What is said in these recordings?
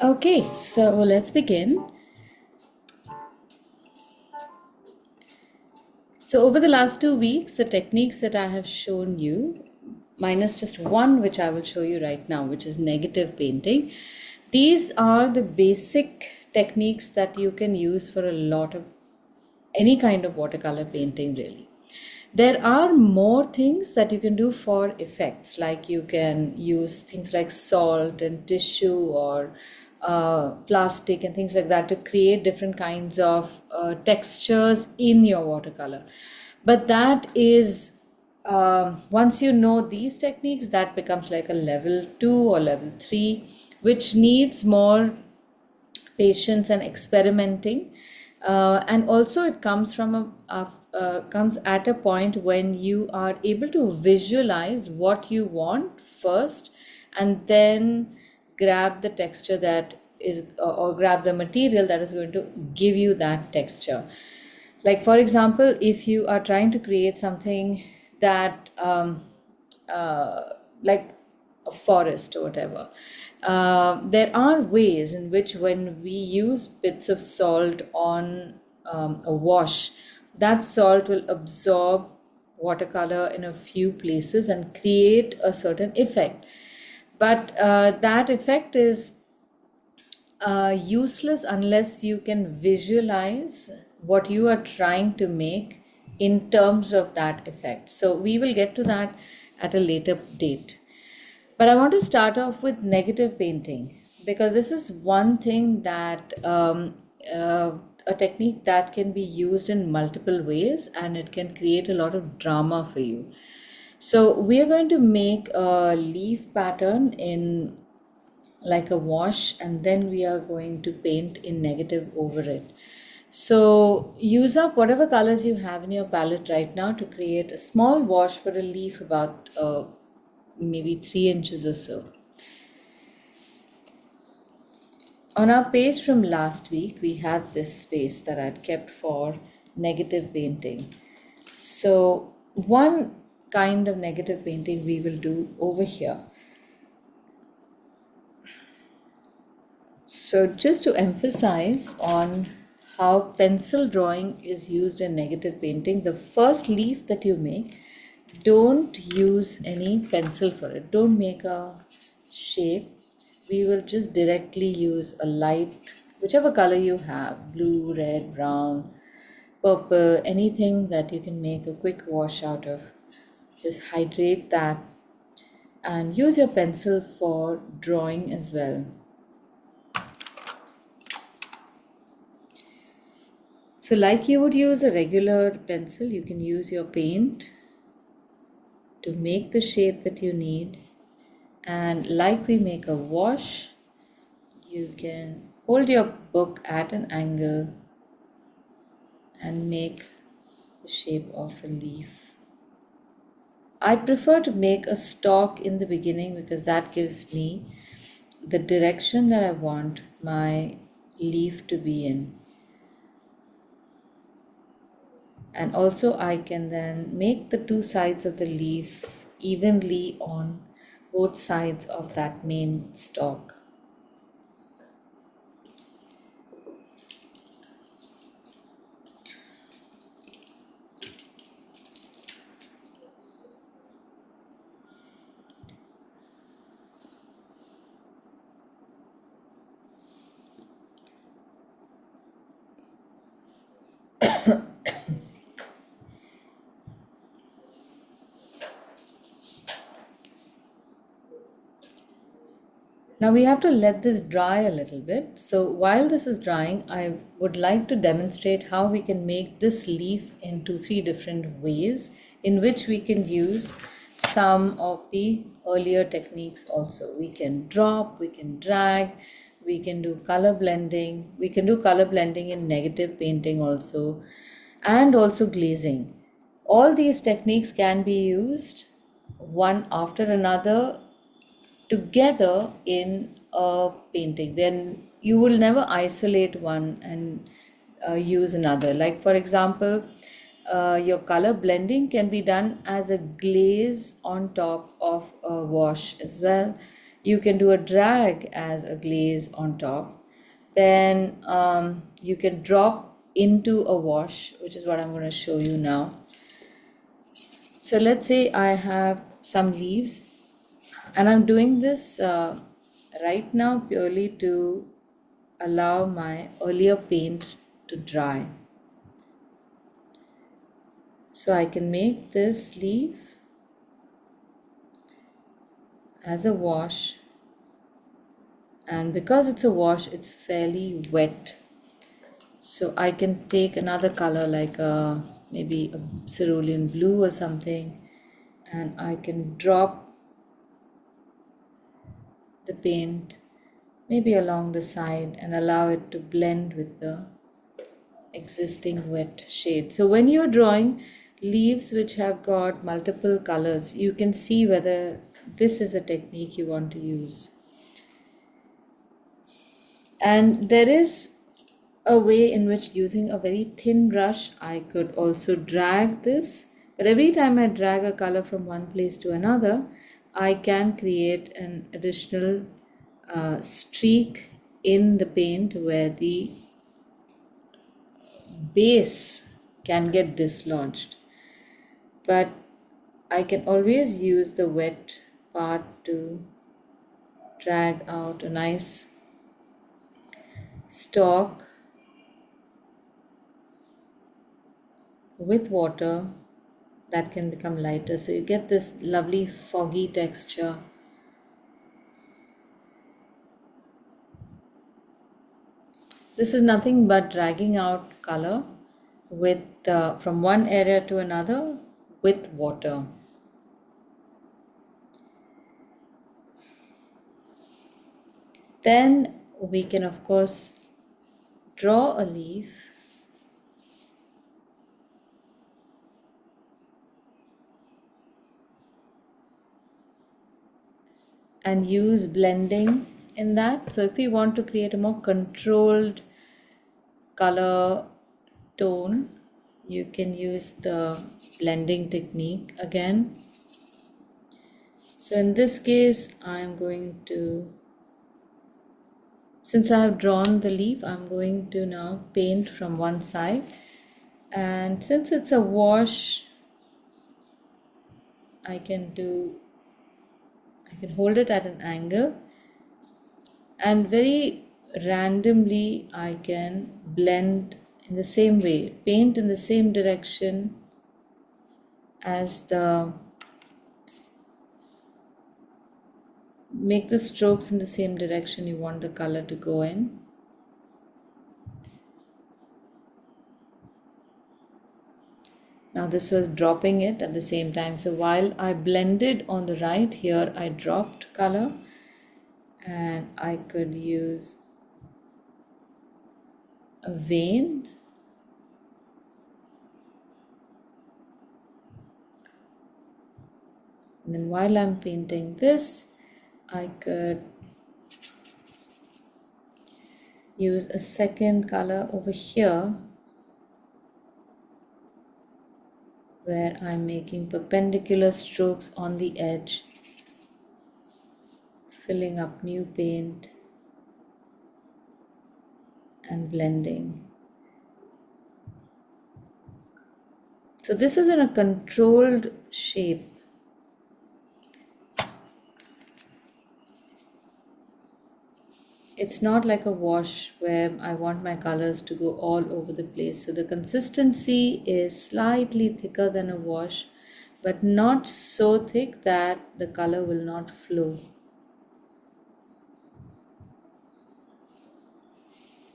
Okay, so let's begin. So, over the last 2 weeks, the techniques that I have shown you, minus just one, which I will show you right now, which is negative painting, these are the basic techniques that you can use for a lot of any kind of watercolor painting, really. There are more things that you can do for effects, like you can use things like salt and tissue or plastic and things like that to create different kinds of textures in your watercolor. But that is, once you know these techniques, that becomes like a level 2 or level 3, which needs more patience and experimenting. And also it comes from comes at a point when you are able to visualize what you want first, and then grab the texture that is, or grab the material that is going to give you that texture. Like, for example, if you are trying to create something that like a forest or whatever, there are ways in which, when we use bits of salt on a wash, that salt will absorb watercolor in a few places and create a certain effect. But that effect is useless unless you can visualize what you are trying to make in terms of that effect. So we will get to that at a later date. But I want to start off with negative painting, because this is one thing that a technique that can be used in multiple ways, and it can create a lot of drama for you. So we are going to make a leaf pattern in like a wash, and then we are going to paint in negative over it. So use up whatever colors you have in your palette right now to create a small wash for a leaf about maybe 3 inches or so. On our page from last week, we had this space that I'd kept for negative painting. So one kind of negative painting we will do over here. So just to emphasize on how pencil drawing is used in negative painting, the first leaf that you make, don't use any pencil for it. Don't make a shape. We will just directly use a light, whichever color you have, blue, red, brown, purple, anything that you can make a quick wash out of. Just hydrate that and use your pencil for drawing as well. So like you would use a regular pencil, you can use your paint to make the shape that you need. And like we make a wash, you can hold your book at an angle and make the shape of a leaf. I prefer to make a stalk in the beginning because that gives me the direction that I want my leaf to be in. And also I can then make the two sides of the leaf evenly on both sides of that main stalk. Now we have to let this dry a little bit. So while this is drying, I would like to demonstrate how we can make this leaf in 2-3 different ways, in which we can use some of the earlier techniques also. We can drop, we can drag, we can do color blending. We can do color blending in negative painting also, and also glazing. All these techniques can be used one after another together in a painting. Then you will never isolate one and use another. Like, for example, your color blending can be done as a glaze on top of a wash as well. You can do a drag as a glaze on top. Then you can drop into a wash, which is what I'm going to show you now. So let's say I have some leaves, and I'm doing this right now purely to allow my earlier paint to dry. So I can make this leaf as a wash, and because it's a wash, it's fairly wet. So I can take another color like maybe a cerulean blue or something, and I can drop the paint maybe along the side and allow it to blend with the existing wet shade. So when you're drawing leaves which have got multiple colors, you can see whether this is a technique you want to use. And there is a way in which, using a very thin brush, I could also drag this, but every time I drag a color from one place to another, I can create an additional streak in the paint where the base can get dislodged. But I can always use the wet part to drag out a nice stalk with water that can become lighter, so you get this lovely foggy texture. This is nothing but dragging out color with from one area to another with water. Then we can of course draw a leaf and use blending in that. So if we want to create a more controlled color tone, you can use the blending technique again. So in this case, I'm going to, since I have drawn the leaf, I'm going to now paint from one side. And since it's a wash, I can hold it at an angle, and very randomly I can blend in the same way, paint in the same direction as make the strokes in the same direction you want the color to go in. Now this was dropping it at the same time, so while I blended on the right, here I dropped color, and I could use a vein and then while I'm painting this, I could use a second color over here where I'm making perpendicular strokes on the edge, filling up new paint and blending. So this is in a controlled shape. It's not like a wash where I want my colors to go all over the place. So the consistency is slightly thicker than a wash, but not so thick that the color will not flow.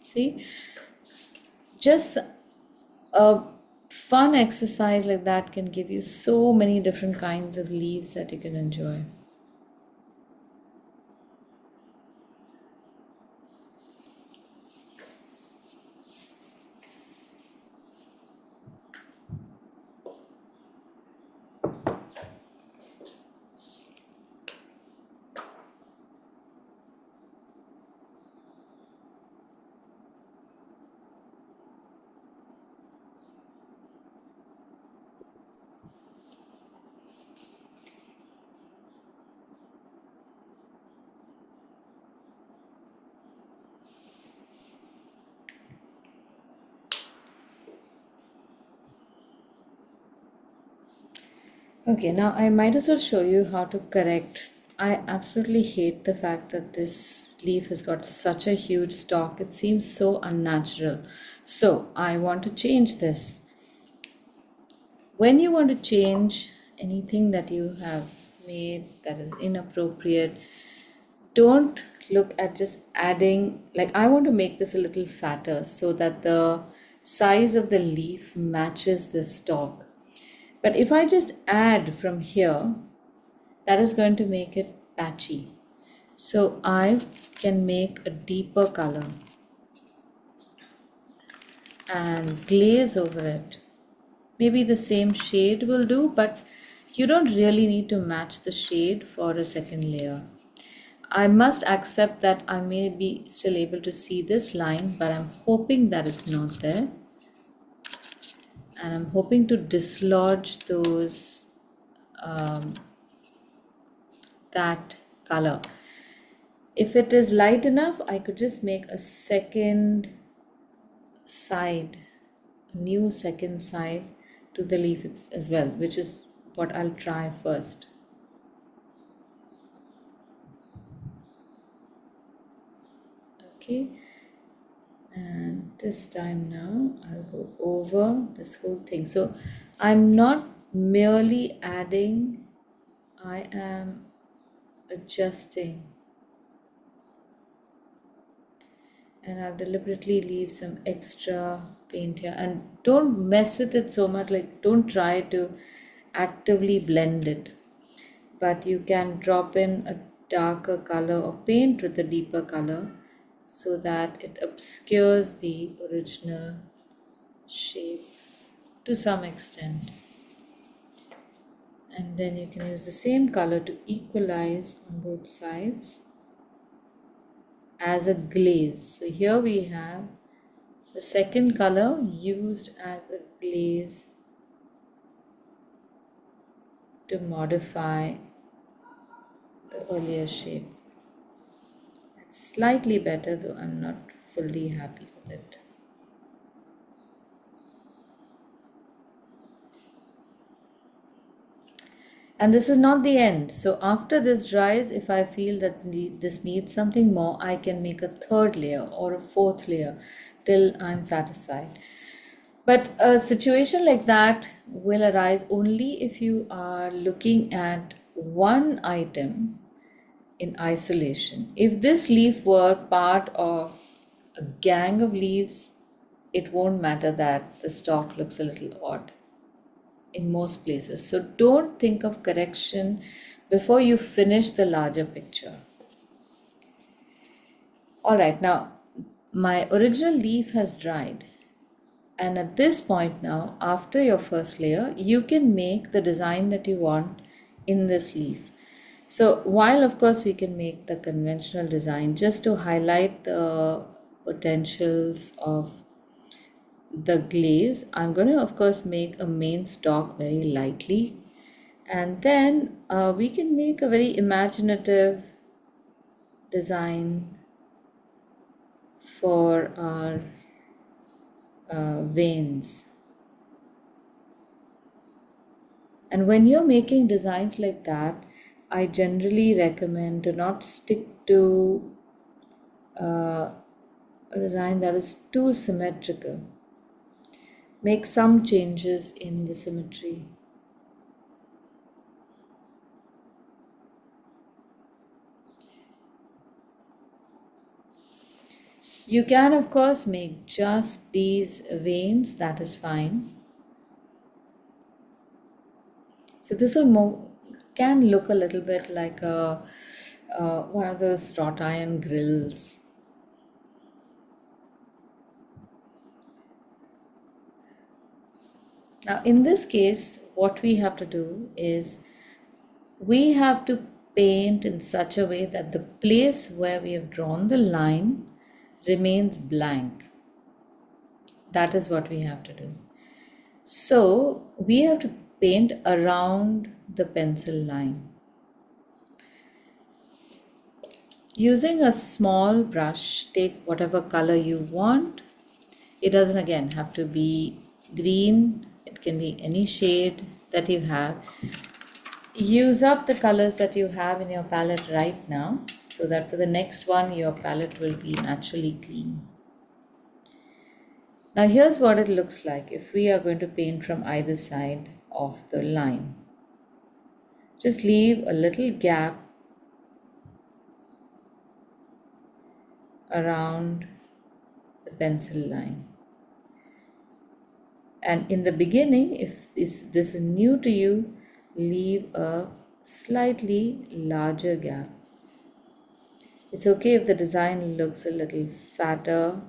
See, just a fun exercise like that can give you so many different kinds of leaves that you can enjoy. Okay, now I might as well show you how to correct. I absolutely hate the fact that this leaf has got such a huge stalk. It seems so unnatural. So I want to change this. When you want to change anything that you have made that is inappropriate, don't look at just adding, like I want to make this a little fatter so that the size of the leaf matches the stalk. But if I just add from here, that is going to make it patchy. So I can make a deeper color and glaze over it. Maybe the same shade will do, but you don't really need to match the shade for a second layer. I must accept that I may be still able to see this line, but I'm hoping that it's not there. And I'm hoping to dislodge those that color. If it is light enough, I could just make a second side, new second side to the leaf as well, which is what I'll try first. Okay, and this time now I'll go over this whole thing. So I'm not merely adding, I am adjusting, and I'll deliberately leave some extra paint here, and don't mess with it so much, like don't try to actively blend it, but you can drop in a darker color or paint with a deeper color so that it obscures the original shape to some extent. And then you can use the same color to equalize on both sides as a glaze. So here we have the second color used as a glaze to modify the earlier shape. It's slightly better, though I'm not fully happy with it. And this is not the end. So after this dries, if I feel that this needs something more, I can make a third layer or a fourth layer till I'm satisfied. But a situation like that will arise only if you are looking at one item in isolation. If this leaf were part of a gang of leaves, it won't matter that the stalk looks a little odd in most places. So don't think of correction before you finish the larger picture. All right, now my original leaf has dried. And at this point now, after your first layer, you can make the design that you want in this leaf. So while of course we can make the conventional design just to highlight the potentials of the glaze, I'm going to of course make a main stalk very lightly, and then we can make a very imaginative design for our veins. And when you're making designs like that, I generally recommend to not stick to a design that is too symmetrical. Make some changes in the symmetry. You can of course make just these veins, that is fine. So this can look a little bit like a one of those wrought iron grills. Now in this case, what we have to do is we have to paint in such a way that the place where we have drawn the line remains blank. That is what we have to do. So we have to paint around the pencil line. Using a small brush, take whatever color you want. It doesn't again have to be green, it can be any shade that you have. use up the colors that you have in your palette right now, so that for the next one your palette will be naturally clean. Now here's what it looks like if we are going to paint from either side of the line. Just leave a little gap around the pencil line. And in the beginning, if this is new to you, leave a slightly larger gap. It's okay if the design looks a little fatter,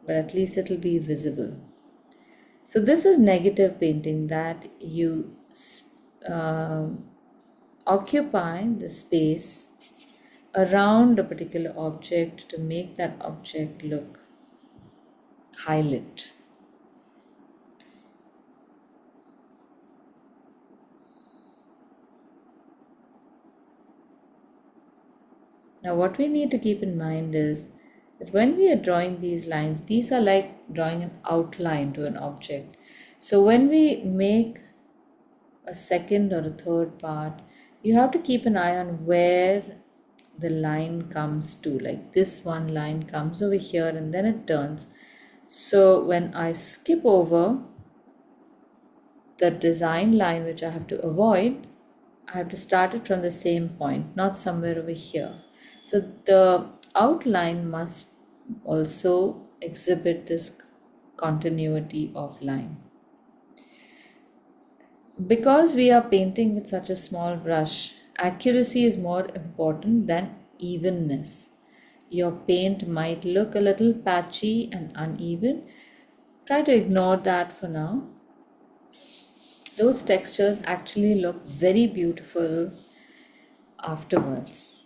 but at least it'll be visible. So this is negative painting, that you uh, occupy the space around a particular object to make that object look highlit. Now what we need to keep in mind is that when we are drawing these lines, these are like drawing an outline to an object. So when we make a second or a third part, you have to keep an eye on where the line comes to. Like this one line comes over here and then it turns. So when I skip over the design line which I have to avoid, I have to start it from the same point, not somewhere over here. So the outline must also exhibit this continuity of line. Because we are painting with such a small brush, accuracy is more important than evenness. Your paint might look a little patchy and uneven. Try to ignore that for now. Those textures actually look very beautiful afterwards.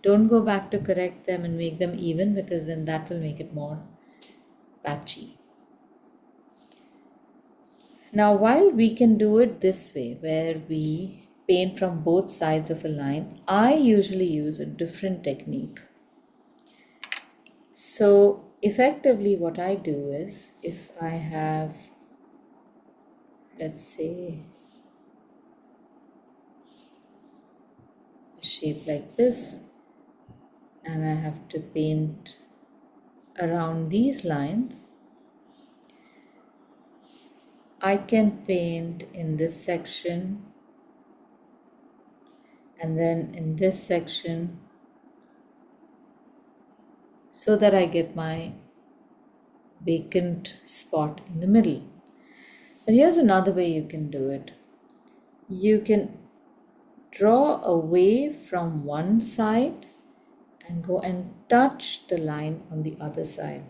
Don't go back to correct them and make them even, because then that will make it more patchy. Now, while we can do it this way, where we paint from both sides of a line, I usually use a different technique. So effectively what I do is, if I have, let's say, a shape like this, and I have to paint around these lines, I can paint in this section and then in this section, so that I get my vacant spot in the middle. But here's another way you can do it. You can draw away from one side and go and touch the line on the other side.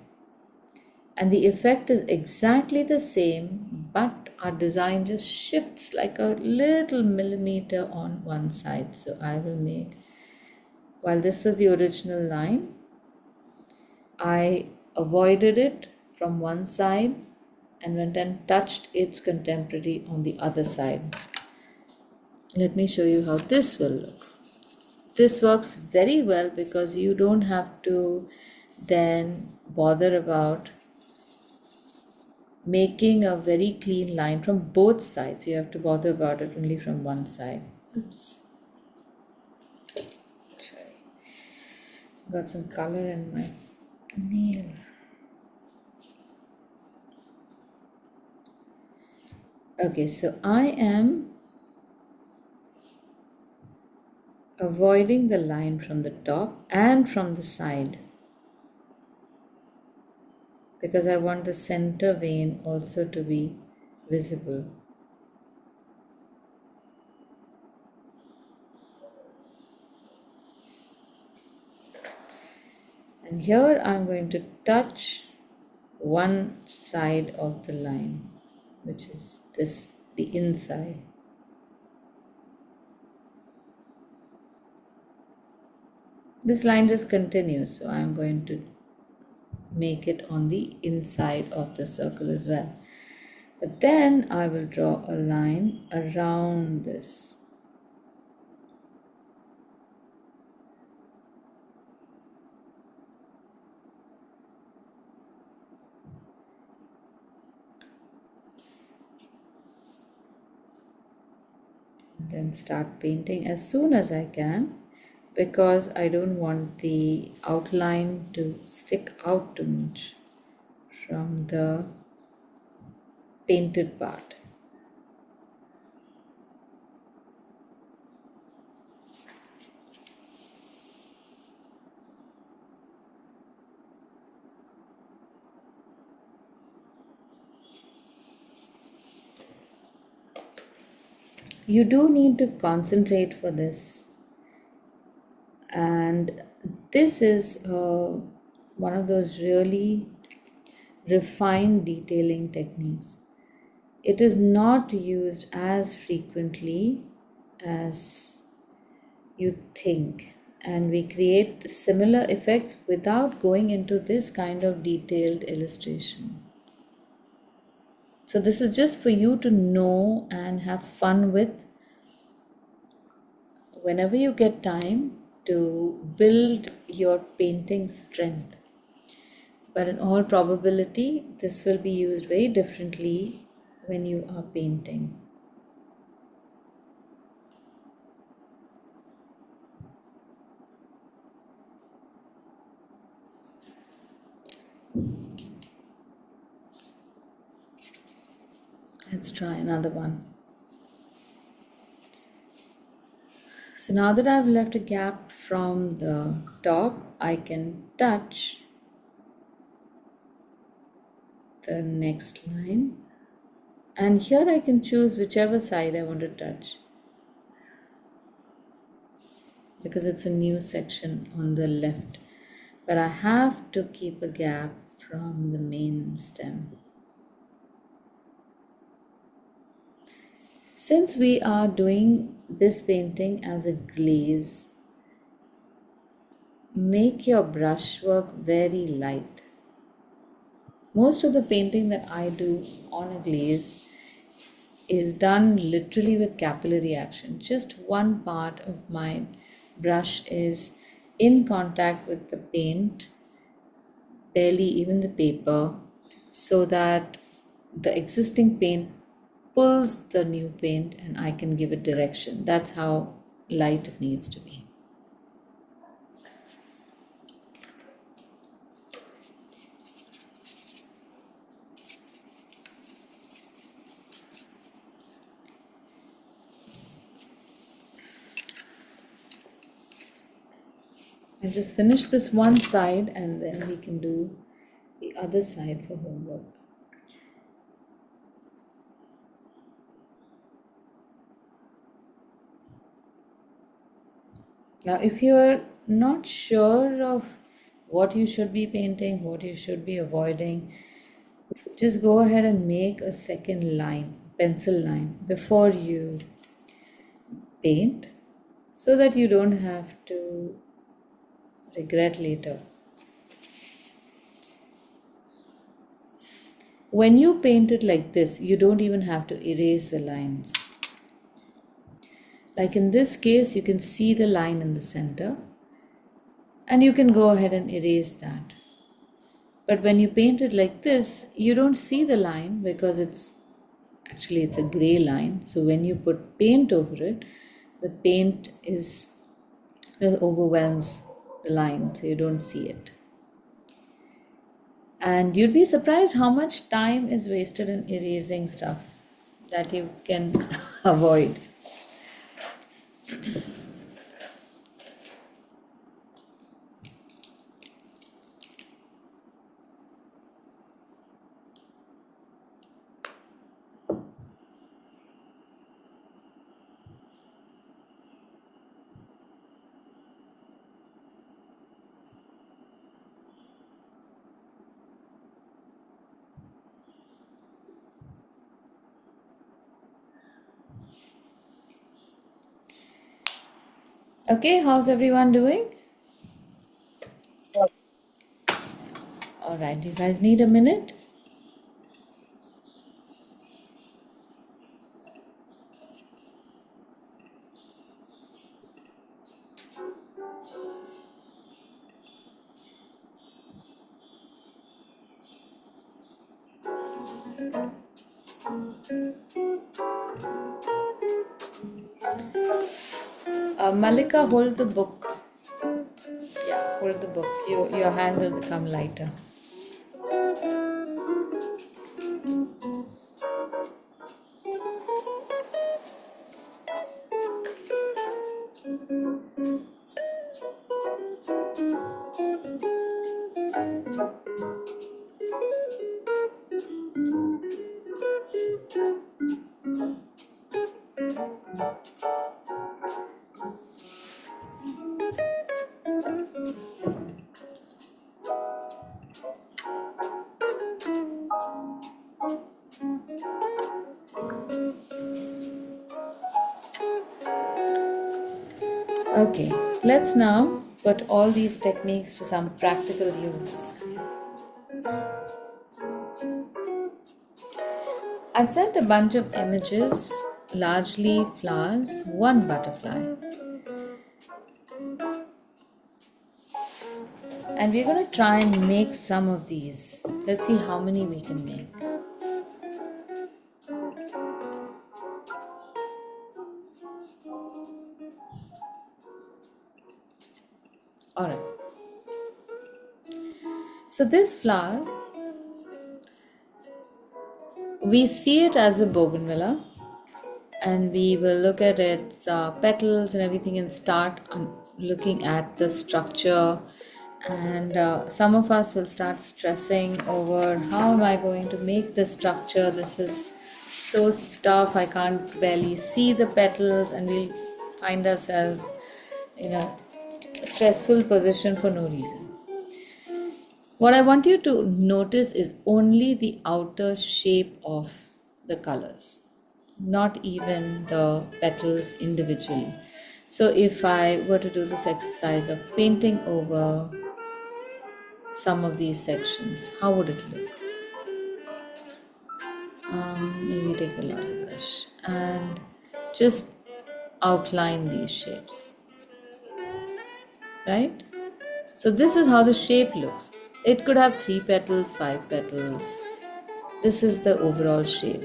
And the effect is exactly the same, but our design just shifts like a little millimeter on one side. So I will make, while this was the original line, I avoided it from one side and went and touched its contemporary on the other side. Let me show you how this will look. This works very well because you don't have to then bother about making a very clean line from both sides. You have to bother about it only from one side. Oops. Sorry. Got some color in my nail. Okay, so I am avoiding the line from the top and from the side, because I want the center vein also to be visible. And here I'm going to touch one side of the line, which is this, the inside. This line just continues, so I'm going to make it on the inside of the circle as well. But then I will draw a line around this. then start painting as soon as I can, because I don't want the outline to stick out too much from the painted part. You do need to concentrate for this, and this is one of those really refined detailing techniques. It is not used as frequently as you think, and we create similar effects without going into this kind of detailed illustration. So this is just for you to know and have fun with whenever you get time to build your painting strength. But in all probability, this will be used very differently when you are painting. Let's try another one. So now that I've left a gap from the top, I can touch the next line, and here I can choose whichever side I want to touch, because it's a new section on the left, but I have to keep a gap from the main stem. Since we are doing this painting as a glaze, make your brushwork very light. Most of the painting that I do on a glaze is done literally with capillary action. Just one part of my brush is in contact with the paint, barely even the paper, so that the existing paint pulls the new paint and I can give it direction. That's how light it needs to be. I just finish this one side and then we can do the other side for homework. Now, if you are not sure of what you should be painting, what you should be avoiding, just go ahead and make a second line, pencil line, before you paint, so that you don't have to regret later. When you paint it like this, you don't even have to erase the lines. Like in this case, you can see the line in the center, and you can go ahead and erase that. But when you paint it like this, you don't see the line because it's a gray line. So when you put paint over it, the paint just overwhelms the line, so you don't see it. And you'd be surprised how much time is wasted in erasing stuff that you can avoid. Okay, how's everyone doing? All right, you guys need a minute? Malika, hold the book. Yeah, hold the book. Your hand will become lighter. Okay, let's now put all these techniques to some practical use. I've sent a bunch of images, largely flowers, one butterfly. And we're going to try and make some of these. Let's see how many we can make. Alright. So this flower, we see it as a bougainvillea, and we will look at its petals and everything and start looking at the structure. And some of us will start stressing over how am I going to make this structure. This is so tough, I can't barely see the petals, and we'll find ourselves in a stressful position for no reason. What I want you to notice is only the outer shape of the colors, not even the petals individually. So if I were to do this exercise of painting over some of these sections, how would it look? Maybe take a larger brush and just outline these shapes, right? So this is how the shape looks. It could have 3 petals, 5 petals. This is the overall shape.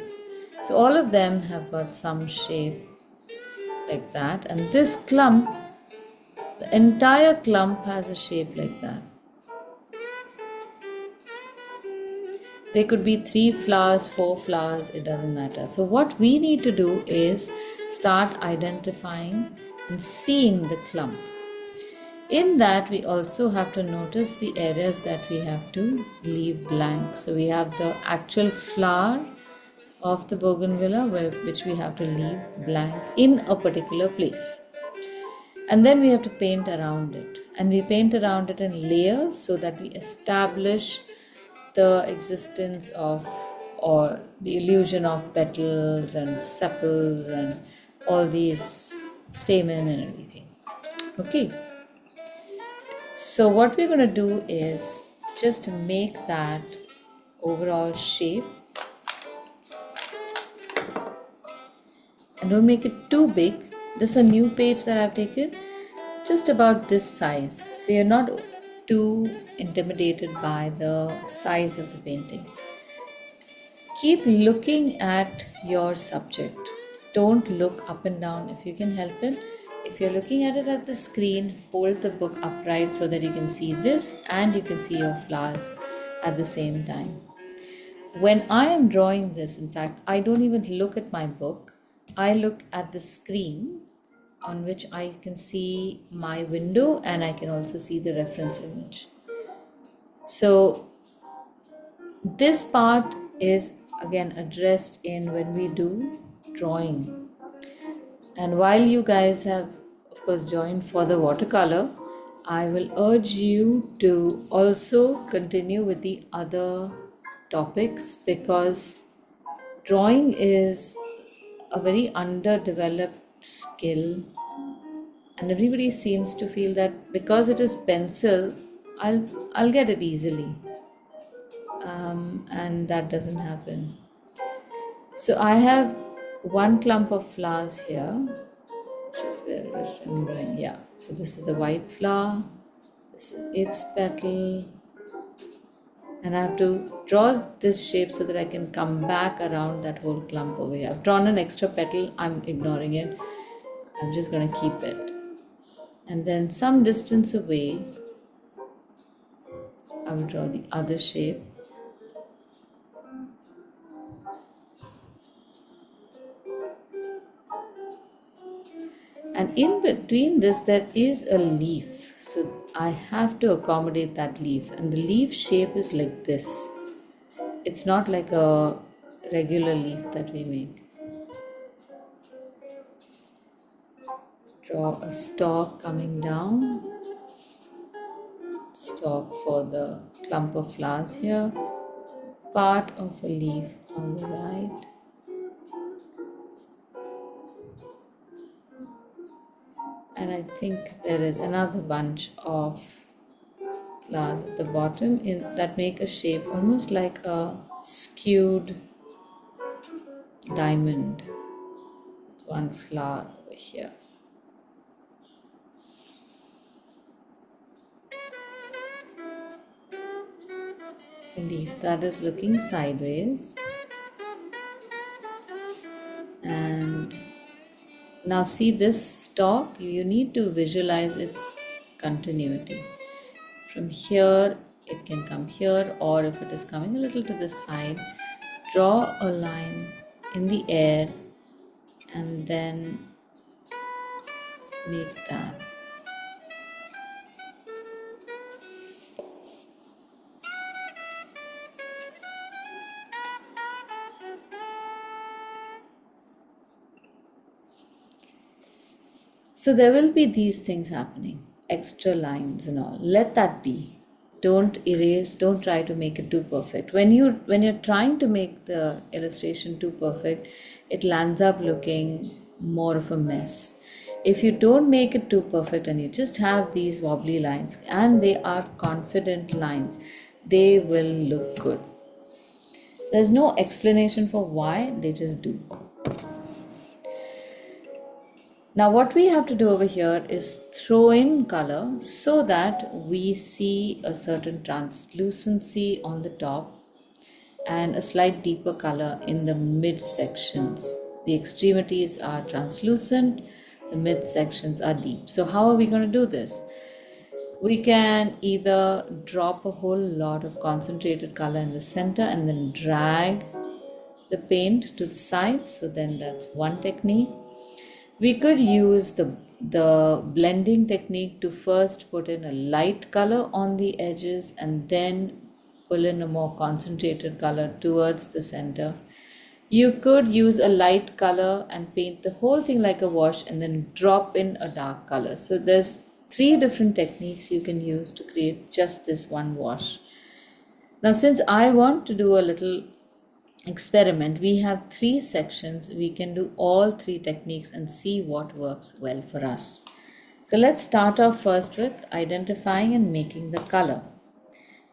So all of them have got some shape like that, and this clump, the entire clump has a shape like that. There could be 3 flowers, 4 flowers, it doesn't matter. So what we need to do is start identifying and seeing the clump. In that, we also have to notice the areas that we have to leave blank. So we have the actual flower of the bougainvillea which we have to leave blank in a particular place. And then we have to paint around it. And we paint around it in layers so that we establish the existence of, or the illusion of, petals and sepals and all these stamen and everything. Okay. So what we're going to do is just make that overall shape, and don't make it too big. This is a new page that I've taken, just about this size, so you're not too intimidated by the size of the painting. Keep looking at your subject. Don't look up and down if you can help it. If you're looking at it at the screen, hold the book upright so that you can see this and you can see your flowers at the same time. When I am drawing this, in fact, I don't even look at my book. I look at the screen on which I can see my window, and I can also see the reference image. So this part is again addressed in when we do drawing. And while you guys have, of course, joined for the watercolor, I will urge you to also continue with the other topics, because drawing is a very underdeveloped skill, and everybody seems to feel that because it is pencil, I'll get it easily, and that doesn't happen. So I have one clump of flowers here, which is where I'm drawing. Yeah, so this is the white flower, this is its petal, and I have to draw this shape so that I can come back around that whole clump over here. I've drawn an extra petal, I'm ignoring it, I'm just going to keep it. and then some distance away I will draw the other shape. And in between this there is a leaf, so I have to accommodate that leaf, and the leaf shape is like this. It's not like a regular leaf that we make. Draw a stalk coming down, stalk for the clump of flowers here, part of a leaf on the right, and I think there is another bunch of flowers at the bottom that make a shape almost like a skewed diamond with one flower over here. The leaf that is looking sideways, and now see this stalk, you need to visualize its continuity. From here it can come here, or if it is coming a little to the side, draw a line in the air and then make that. So there will be these things happening, extra lines and all. Let that be. Don't erase, don't try to make it too perfect. When you're trying to make the illustration too perfect, it lands up looking more of a mess. If you don't make it too perfect and you just have these wobbly lines and they are confident lines, they will look good. There's no explanation for why, they just do. Now what we have to do over here is throw in color so that we see a certain translucency on the top and a slight deeper color in the mid sections. The extremities are translucent, the mid sections are deep. So how are we going to do this? We can either drop a whole lot of concentrated color in the center and then drag the paint to the sides. So then that's one technique. We could use the blending technique to first put in a light color on the edges and then pull in a more concentrated color towards the center. You could use a light color and paint the whole thing like a wash and then drop in a dark color. So there's 3 different techniques you can use to create just this one wash. Now since I want to do a little experiment, we have 3 sections. We can do all 3 techniques and see what works well for us. So let's start off first with identifying and making the color.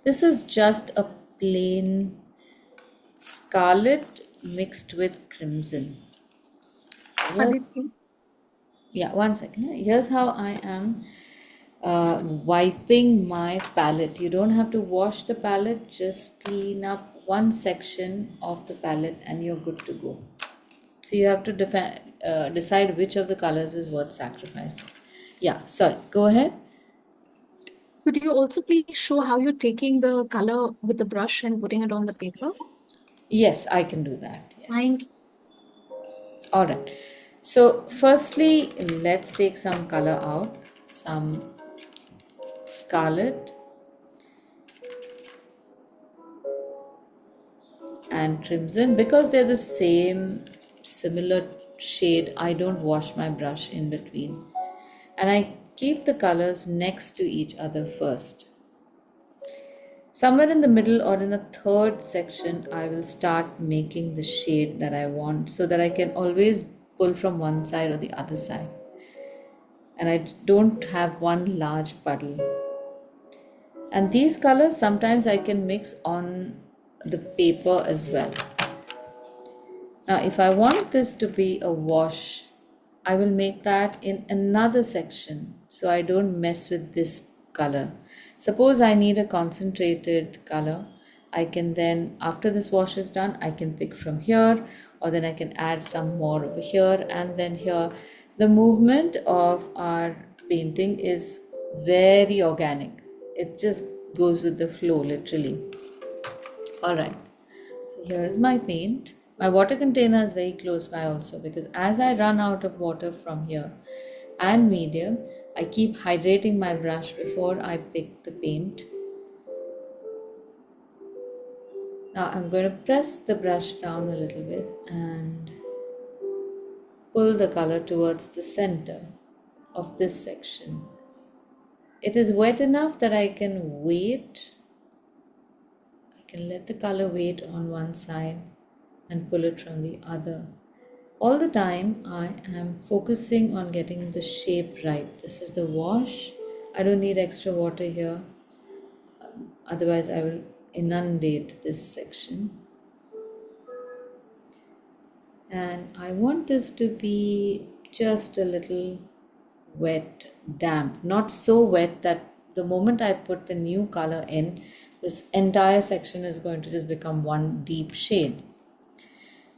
This is just a plain scarlet mixed with crimson. Yeah, one second. Here's how I am wiping my palette. You don't have to wash the palette, just clean up one section of the palette and you're good to go. So you have to decide which of the colors is worth sacrificing. Yeah, sorry, go ahead. Could you also please show how you're taking the color with the brush and putting it on the paper? Yes, I can do that. Yes. Thank you. All right. So firstly, let's take some color out. Some scarlet and crimson. Because they're the same similar shade, I don't wash my brush in between. And I keep the colors next to each other first. Somewhere in the middle or in a third section, I will start making the shade that I want so that I can always pull from one side or the other side. And I don't have one large puddle. And these colors sometimes I can mix on the paper as well. Now if I want this to be a wash, I will make that in another section so I don't mess with this color. Suppose I need a concentrated color, I can then, after this wash is done, I can pick from here, or then I can add some more over here and then here. The movement of our painting is very organic. It just goes with the flow, literally. Alright, so here's my paint. My water container is very close by also, because as I run out of water from here and medium, I keep hydrating my brush before I pick the paint. Now I'm going to press the brush down a little bit and pull the color towards the center of this section. It is wet enough that I can wait. I can let the color wait on one side and pull it from the other. All the time I am focusing on getting the shape right. This is the wash. I don't need extra water here, otherwise I will inundate this section. And I want this to be just a little wet, damp, not so wet that the moment I put the new color in, this entire section is going to just become one deep shade.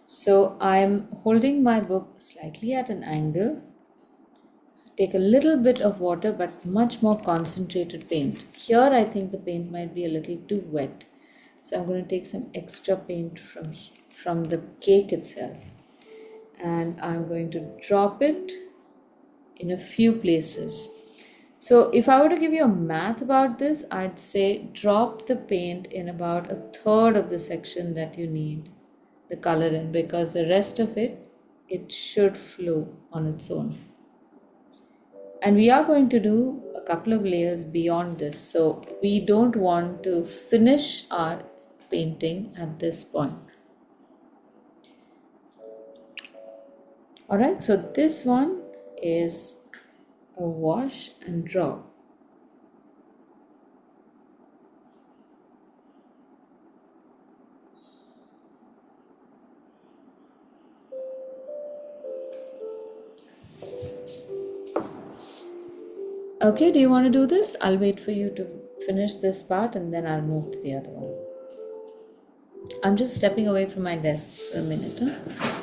So I'm holding my book slightly at an angle. Take a little bit of water but much more concentrated paint. Here I think the paint might be a little too wet. So I'm going to take some extra paint from the cake itself. And I'm going to drop it in a few places. So if I were to give you a math about this, I'd say drop the paint in about a third of the section that you need the color in, because the rest of it should flow on its own. And we are going to do a couple of layers beyond this, so we don't want to finish our painting at this point. Alright, so this one is a wash and drop. Okay, do you want to do this? I'll wait for you to finish this part and then I'll move to the other one. I'm just stepping away from my desk for a minute. Huh?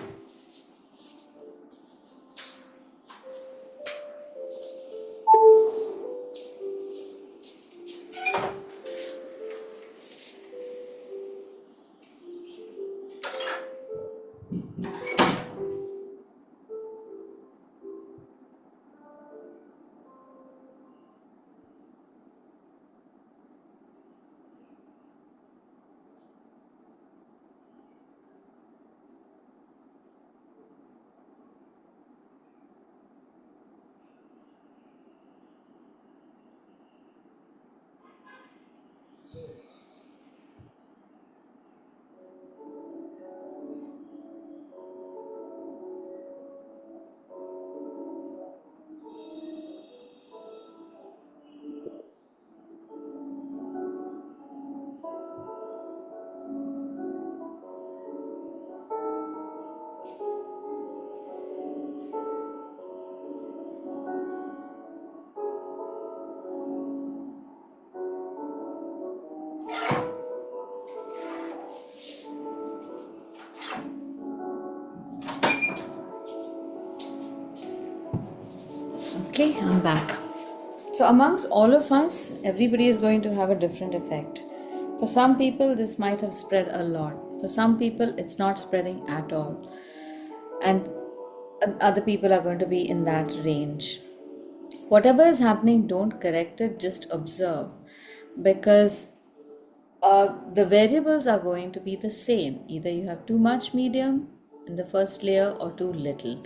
Okay, I'm back. So amongst all of us, everybody is going to have a different effect. For some people, this might have spread a lot. For some people, it's not spreading at all. And other people are going to be in that range. Whatever is happening, don't correct it, just observe. Because the variables are going to be the same. Either you have too much medium in the first layer or too little.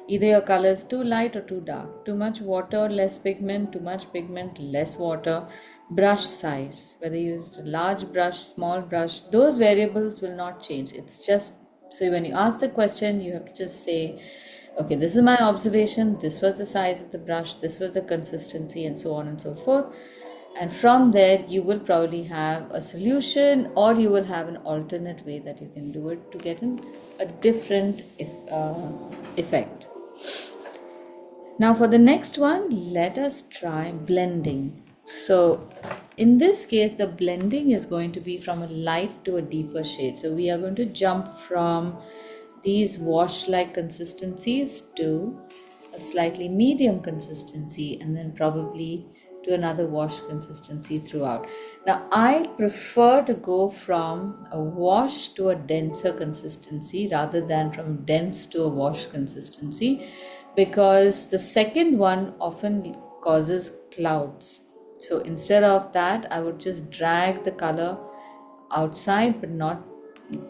Either your color is too light or too dark. Too much water, less pigment. Too much pigment, less water. Brush size, whether you use a large brush, small brush, those variables will not change. It's just, so when you ask the question, you have to just say, okay, this is my observation, this was the size of the brush, this was the consistency, and so on and so forth. And from there, you will probably have a solution, or you will have an alternate way that you can do it to get a different effect. Now for the next one, let us try blending. So in this case, the blending is going to be from a light to a deeper shade. So we are going to jump from these wash-like consistencies to a slightly medium consistency, and then probably to another wash consistency throughout. Now, I prefer to go from a wash to a denser consistency rather than from dense to a wash consistency, because the second one often causes clouds. So instead of that, I would just drag the color outside but not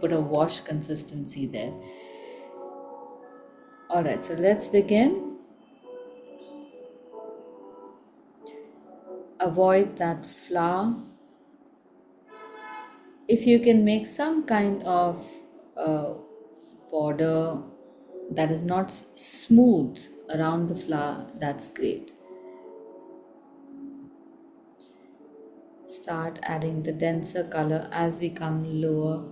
put a wash consistency there. Alright, so let's begin. Avoid that flower. If you can make some kind of border that is not smooth around the flower, that's great. Start adding the denser color as we come lower.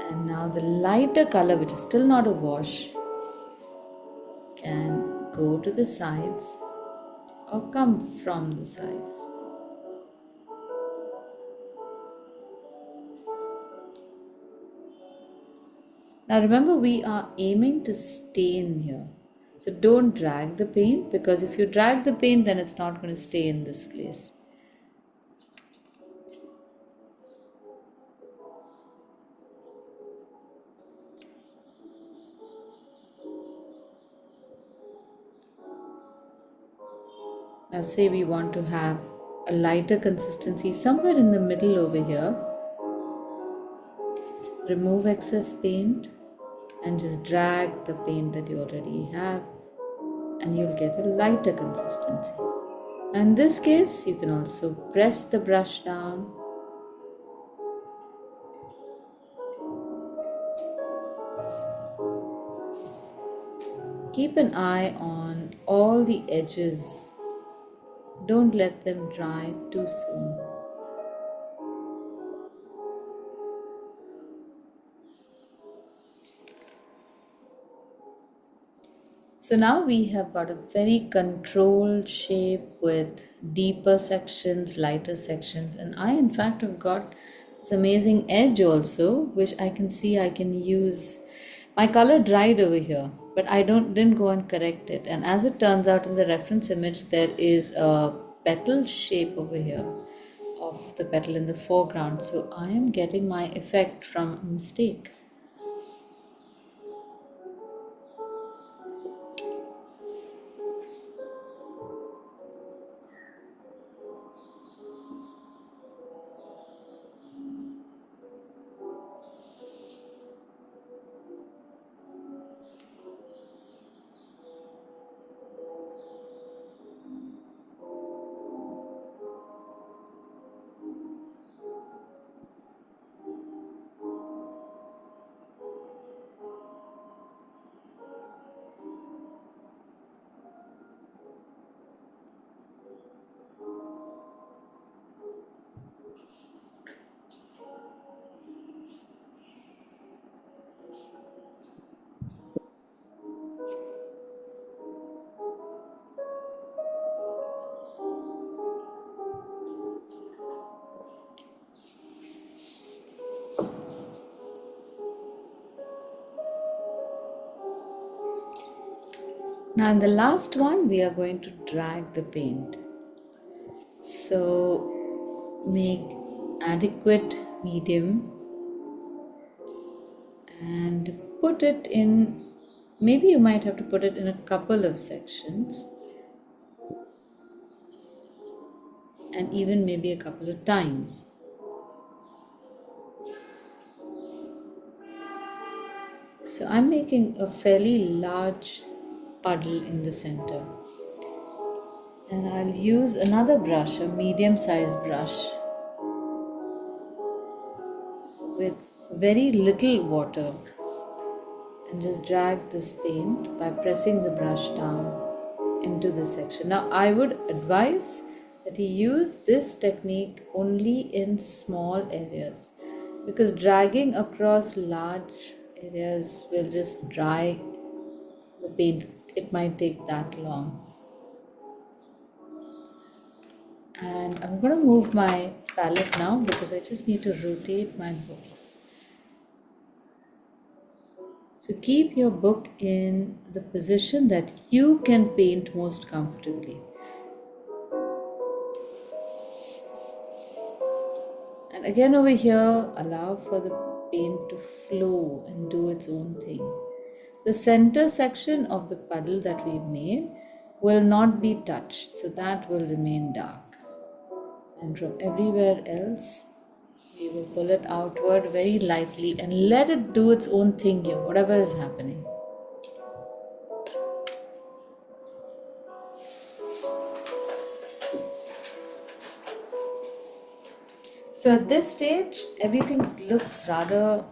And now the lighter color, which is still not a wash, can go to the sides or come from the sides. Now remember, we are aiming to stain here. So don't drag the paint, because if you drag the paint, then it's not going to stay in this place. Now say we want to have a lighter consistency somewhere in the middle over here. Remove excess paint and just drag the paint that you already have, and you'll get a lighter consistency. In this case, you can also press the brush down. Keep an eye on all the edges. Don't let them dry too soon. So now we have got a very controlled shape with deeper sections, lighter sections, and I in fact have got this amazing edge also, which I can see I can use. My color dried over here, but I didn't go and correct it. And as it turns out, in the reference image, there is a petal shape over here of the petal in the foreground. So I am getting my effect from a mistake. Now in the last one, we are going to drag the paint. So make adequate medium and put it in, maybe you might have to put it in a couple of sections, and even maybe a couple of times. So I'm making a fairly large puddle in the center, and I'll use another brush, a medium-sized brush with very little water, and just drag this paint by pressing the brush down into this section. Now I would advise that you use this technique only in small areas, because dragging across large areas will just dry the paint. It might take that long. And I'm going to move my palette now, because I just need to rotate my book. So keep your book in the position that you can paint most comfortably. And again over here, allow for the paint to flow and do its own thing. The center section of the puddle that we've made will not be touched, so that will remain dark. And from everywhere else, we will pull it outward very lightly and let it do its own thing here, whatever is happening. So at this stage, everything looks rather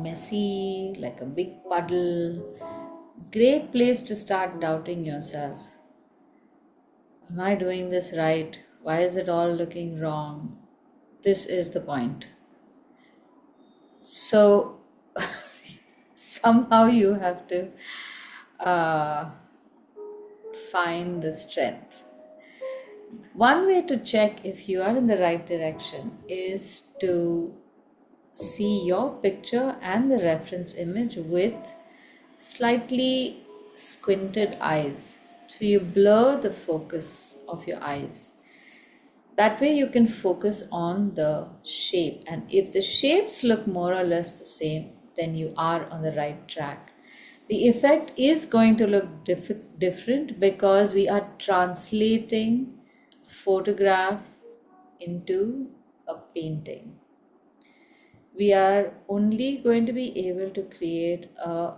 messy, like a big puddle. Great place to start doubting yourself. Am I doing this right? Why is it all looking wrong? This is the point. So somehow you have to find the strength. One way to check if you are in the right direction is to see your picture and the reference image with slightly squinted eyes. So you blur the focus of your eyes. That way you can focus on the shape, and if the shapes look more or less the same, then you are on the right track. The effect is going to look different because we are translating photograph into a painting. We are only going to be able to create a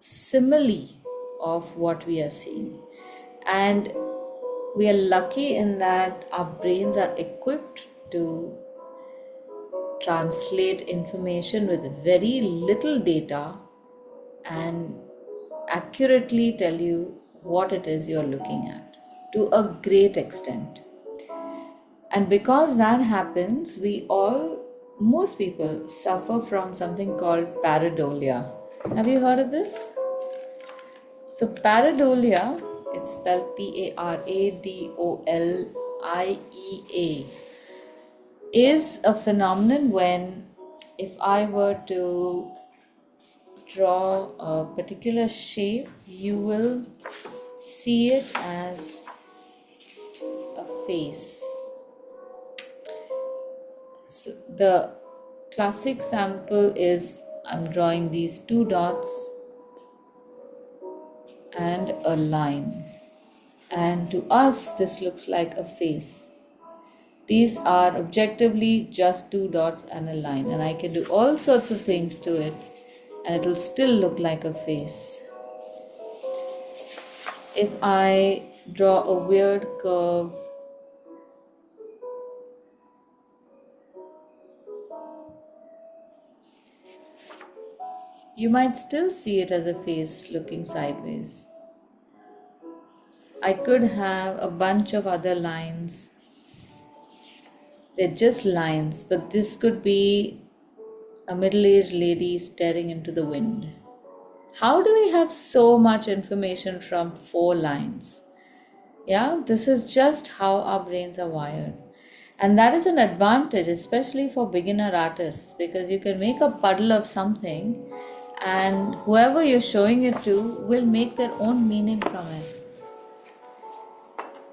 simile of what we are seeing, and we are lucky in that our brains are equipped to translate information with very little data and accurately tell you what it is you're looking at to a great extent. And because that happens, most people suffer from something called pareidolia. Have you heard of this? So pareidolia, it's spelled Paradolia, is a phenomenon when, if I were to draw a particular shape, you will see it as a face. So the classic sample is I'm drawing these two dots and a line, and to us this looks like a face. These are objectively just two dots and a line, and I can do all sorts of things to it and it will still look like a face. If I draw a weird curve, you might still see it as a face looking sideways. I could have a bunch of other lines. They're just lines, but this could be a middle-aged lady staring into the wind. How do we have so much information from 4 lines? Yeah, this is just how our brains are wired. And that is an advantage, especially for beginner artists, because you can make a puddle of something and whoever you're showing it to will make their own meaning from it.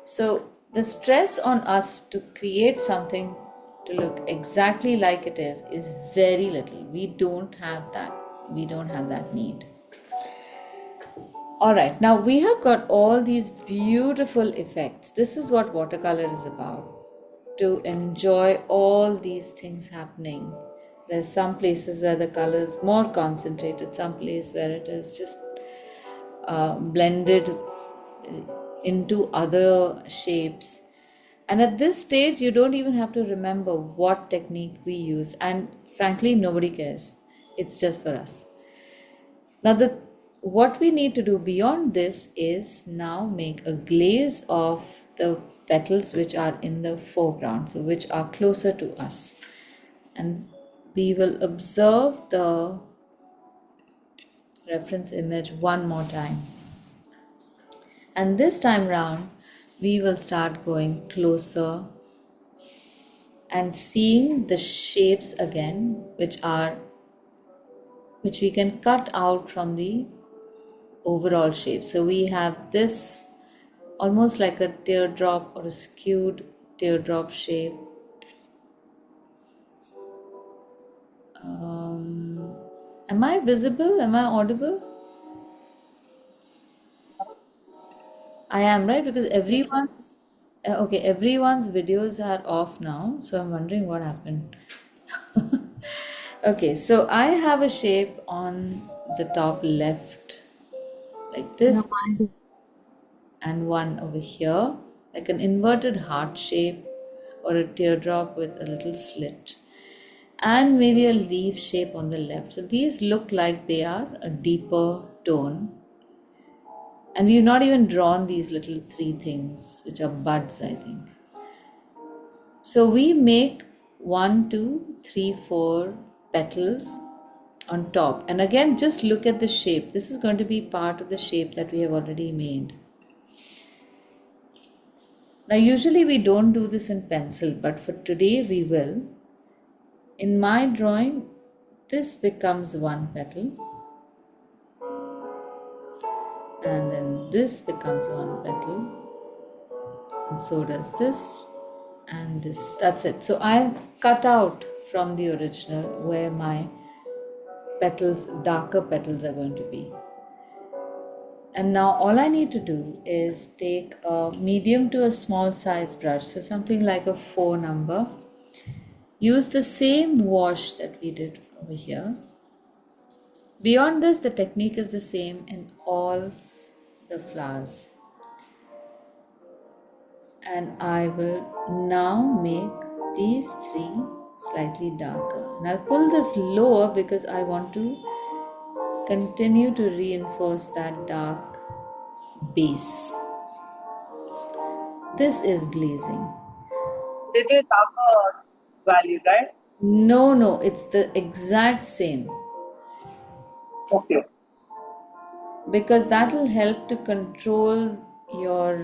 So the stress on us to create something to look exactly like it is very little. We don't have that. We don't have that need. All right, now we have got all these beautiful effects. This is what watercolor is about, to enjoy all these things happening. There's some places where the color is more concentrated, some place where it is just blended into other shapes. And at this stage, you don't even have to remember what technique we use. And frankly, nobody cares. It's just for us. Now, what we need to do beyond this is now make a glaze of the petals which are in the foreground, so which are closer to us. And we will observe the reference image one more time. And this time round, we will start going closer and seeing the shapes again, which are which we can cut out from the overall shape. So we have this almost like a teardrop or a skewed teardrop shape. Am I visible? Am I audible? I am, right? Because everyone's videos are off now, so I'm wondering what happened. Okay, so I have a shape on the top left like No, this, and one over here like an inverted heart shape or a teardrop with a little slit, and maybe a leaf shape on the left. So these look like they are a deeper tone, and we've not even drawn these little three things which are buds, I think. So we make 1, 2, 3, 4 petals on top, and again just look at the shape. This is going to be part of the shape that we have already made. Now usually we don't do this in pencil, but for today we will. In my drawing, this becomes one petal, and then this becomes one petal, and so does this and this. That's it. So I've cut out from the original where my petals, darker petals, are going to be. And now all I need to do is take a medium to a small size brush, so something like a 4 number. Use the same wash that we did over here. Beyond this, the technique is the same in all the flowers. And I will now make these three slightly darker. And I'll pull this lower because I want to continue to reinforce that dark base. This is glazing. Little darker value, right? No, it's the exact same. Okay. Because that will help to control your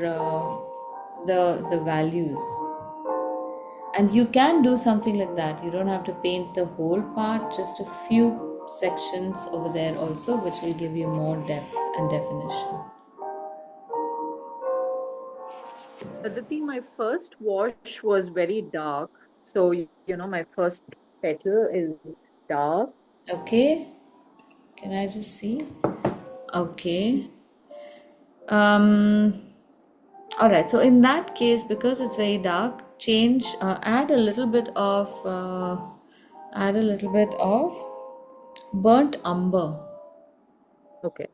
the values. And you can do something like that. You don't have to paint the whole part, just a few sections over there also, which will give you more depth and definition. Aditi, my first wash was very dark. So, my first petal is dark. Okay, can I just see? Okay. All right, so in that case, because it's very dark, add a little bit of burnt umber. Okay.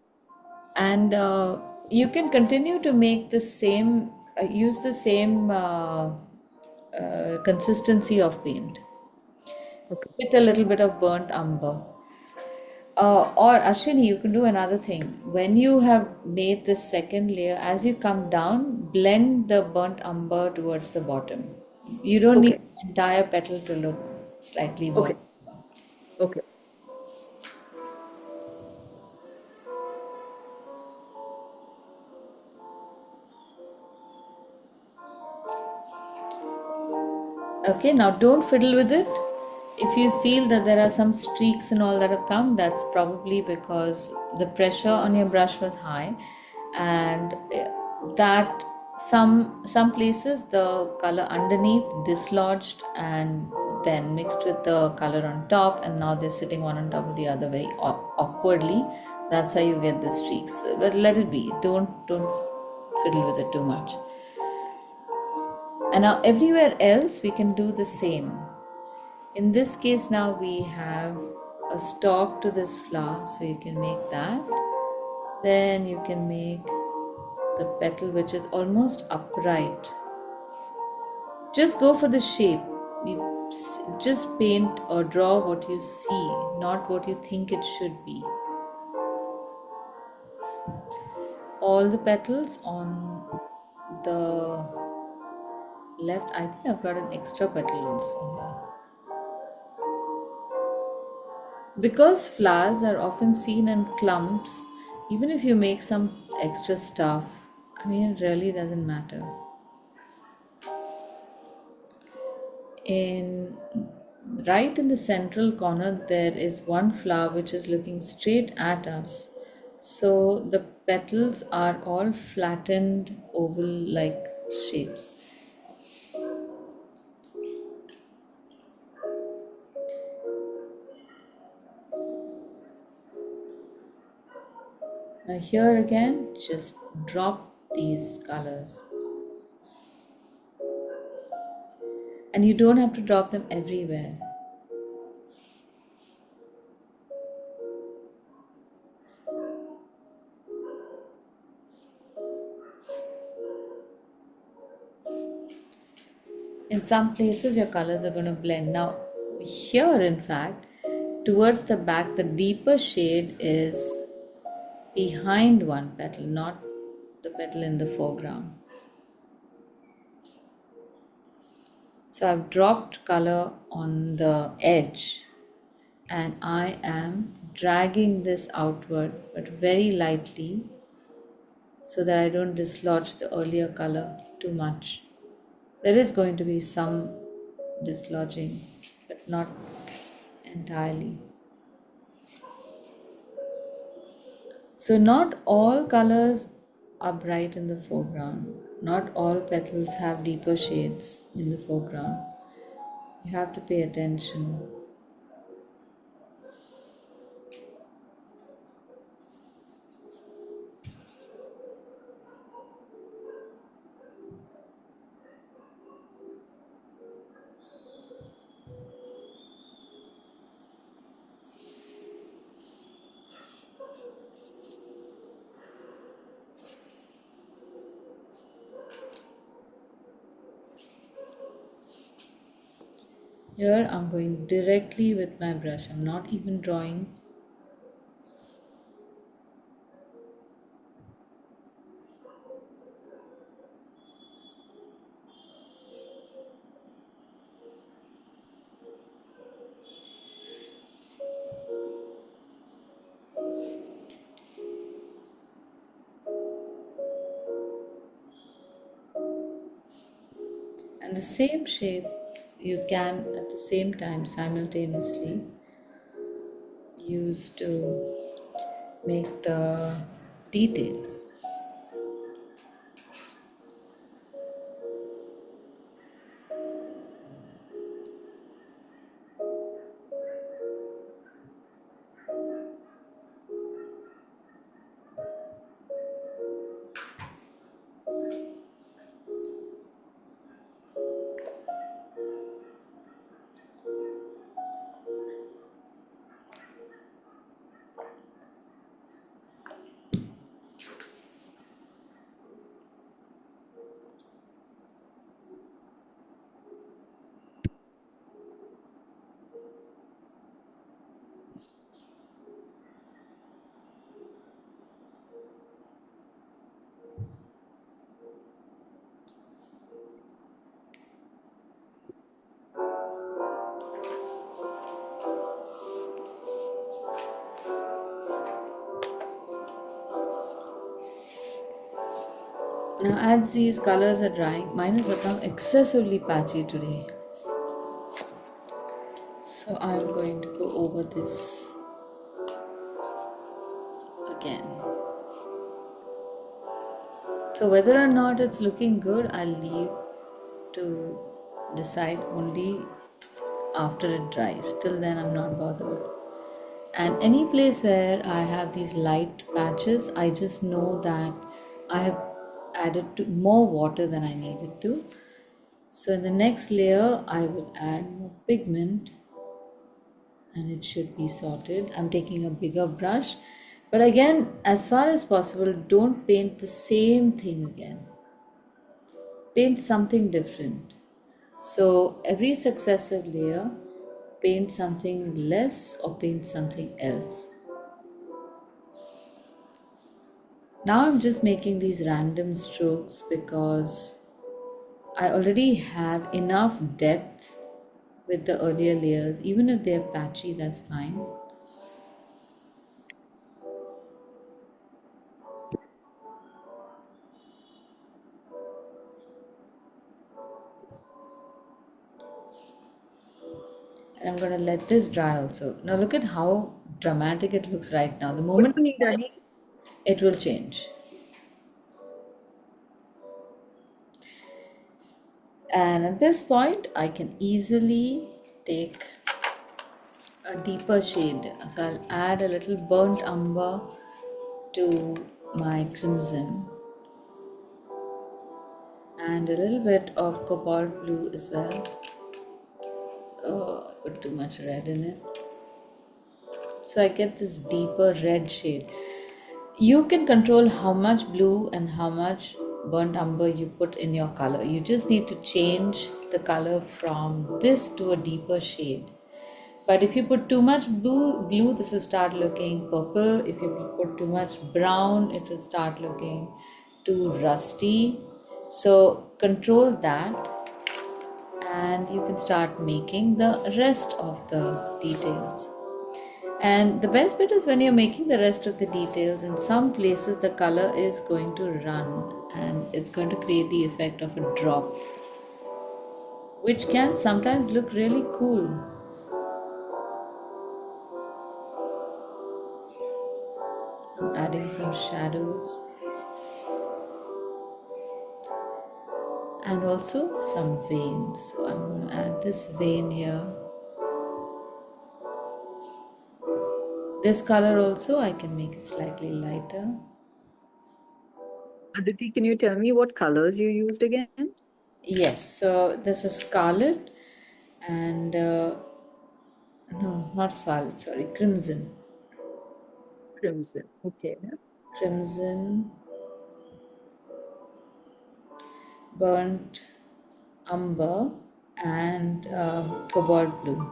And you can continue to make the same use the same consistency of paint Okay. with a little bit of burnt umber, or Ashwini, you can do another thing. When you have made this second layer, as you come down, blend the burnt umber towards the bottom. You don't need Okay. the entire petal to look slightly burnt. Okay. Okay. Okay, now don't fiddle with it. If you feel that there are some streaks and all that have come, that's probably because the pressure on your brush was high, and that some places the color underneath dislodged and then mixed with the color on top, and now they're sitting one on top of the other very awkwardly. That's why you get the streaks. But let it be. Don't fiddle with it too much. And now everywhere else we can do the same. In this case now we have a stalk to this flower, so you can make that. Then you can make the petal which is almost upright. Just go for the shape. You just paint or draw what you see, not what you think it should be. All the petals on the left, I think I've got an extra petal also here. Because flowers are often seen in clumps, even if you make some extra stuff, I mean, it really doesn't matter. In right in the central corner, there is one flower which is looking straight at us. So the petals are all flattened oval like shapes. Now, here again, just drop these colors. And you don't have to drop them everywhere. In some places, your colors are going to blend. Now, here, in fact, towards the back, the deeper shade is behind one petal, not the petal in the foreground. So I've dropped color on the edge and I am dragging this outward but very lightly so that I don't dislodge the earlier color too much. There is going to be some dislodging, but not entirely. So not all colors are bright in the foreground. Not all petals have deeper shades in the foreground. You have to pay attention. Here I'm going directly with my brush. I'm not even drawing. And the same shape you can at the same time simultaneously use to make the details. Now as these colors are drying, mine has become excessively patchy today. So I'm going to go over this again. So whether or not it's looking good, I'll leave to decide only after it dries. Till then, I'm not bothered. And any place where I have these light patches, I just know that I have added to more water than I needed to. So in the next layer, I will add more pigment and it should be sorted. I'm taking a bigger brush. But again, as far as possible, don't paint the same thing again. Paint something different. So every successive layer, paint something less or paint something else. Now I'm just making these random strokes because I already have enough depth with the earlier layers. Even if they're patchy, that's fine. And I'm going to let this dry also. Now look at how dramatic it looks right now. The What moment do you need, Annie? it will change. And at this point, I can easily take a deeper shade. So I'll add a little burnt umber to my crimson and a little bit of cobalt blue as well. Oh, I put too much red in it. So I get this deeper red shade. You can control how much blue and how much burnt umber you put in your color. You just need to change the color from this to a deeper shade. But if you put too much blue, this will start looking purple. If you put too much brown, it will start looking too rusty. So control that and you can start making the rest of the details. And the best bit is when you're making the rest of the details, in some places the color is going to run and it's going to create the effect of a drop, which can sometimes look really cool. I'm adding some shadows and also some veins. So I'm going to add this vein here. This color also I can make it slightly lighter. Aditi, can you tell me what colors you used again? Yes, so this is scarlet and no, not scarlet, sorry, crimson. Crimson. Okay. Crimson, burnt umber, and cobalt blue.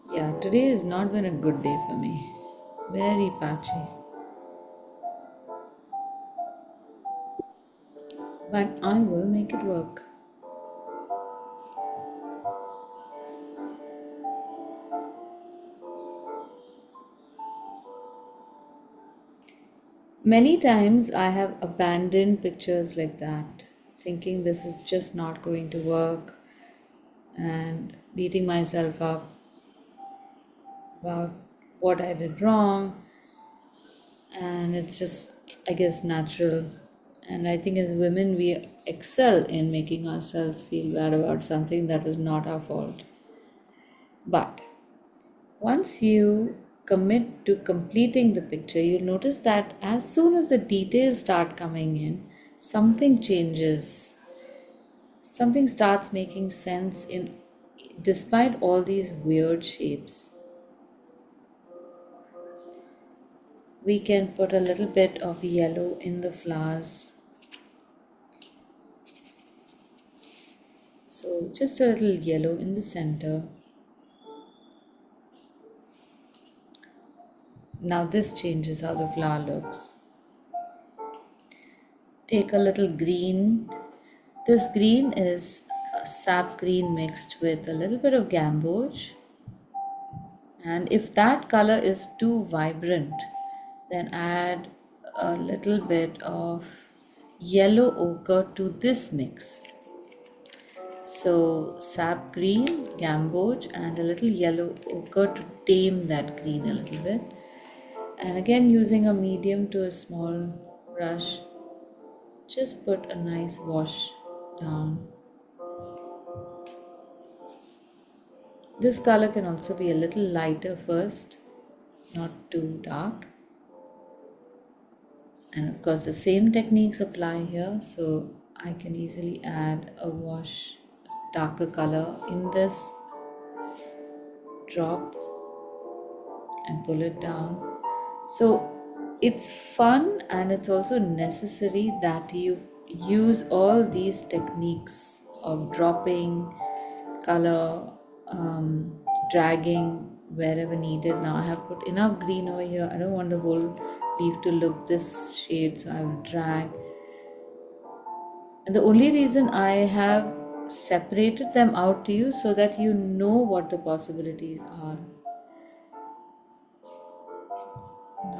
Yeah, today has not been a good day for me. Very patchy. But I will make it work. Many times I have abandoned pictures like that, thinking this is just not going to work and beating myself up about what I did wrong. And it's just, I guess, natural. And I think as women, we excel in making ourselves feel bad about something that was not our fault. But once you commit to completing the picture, you'll notice that as soon as the details start coming in, something changes. Something starts making sense in despite all these weird shapes. We can put a little bit of yellow in the flowers. So just a little yellow in the center. Now this changes how the flower looks. Take a little green. This green is a sap green mixed with a little bit of gamboge. And if that color is too vibrant, then add a little bit of yellow ochre to this mix. So sap green, gamboge, and a little yellow ochre to tame that green a little bit. And again, using a medium to a small brush, just put a nice wash down. This color can also be a little lighter first, not too dark. And of course, the same techniques apply here, so I can easily add a wash, darker color in this drop and pull it down. So it's fun and it's also necessary that you use all these techniques of dropping color, dragging wherever needed. Now I have put enough green over here. I don't want the whole leaf to look this shade, so I will drag And the only reason I have separated them out to you so that you know what the possibilities are.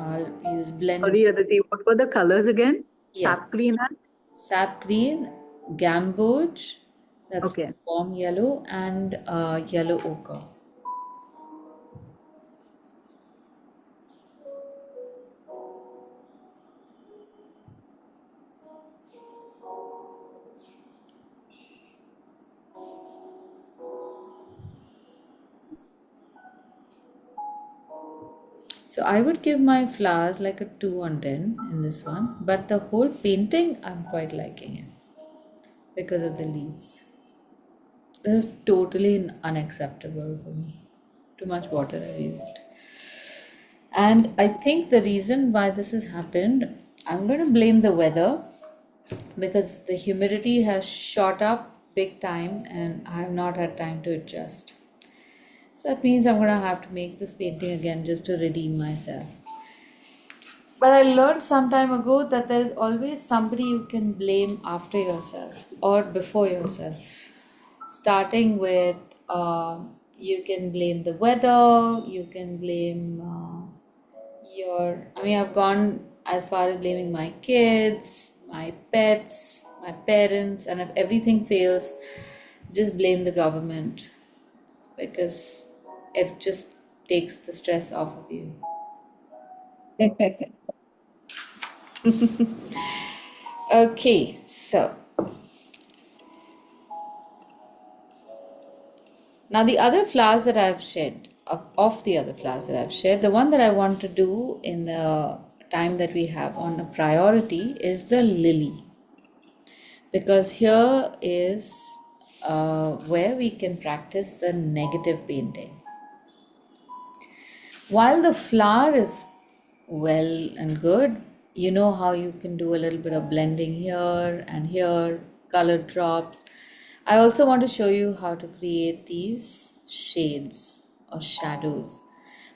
I'll use blend. Sorry, Aditi, what were the colors again? Yeah. Sap green and? Sap green, gamboge, that's Okay. warm yellow, and yellow ochre. So I would give my flowers like a 2 on 10 in this one, but the whole painting I'm quite liking it because of the leaves. This is totally unacceptable for me. Too much water I've used. And I think the reason why this has happened, I'm going to blame the weather because the humidity has shot up big time and I have not had time to adjust. So that means I'm going to have to make this painting again just to redeem myself. But I learned some time ago that there is always somebody you can blame after yourself or before yourself. Starting with, you can blame the weather, you can blame I've gone as far as blaming my kids, my pets, my parents, and if everything fails, just blame the government because it just takes the stress off of you. Okay, so now the other flowers that I've shed, of the other flowers that I've shed, the one that I want to do in the time that we have on a priority is the lily. Because here is where we can practice the negative painting. While the flower is well and good, you know how you can do a little bit of blending here and here, color drops. I also want to show you how to create these shades or shadows.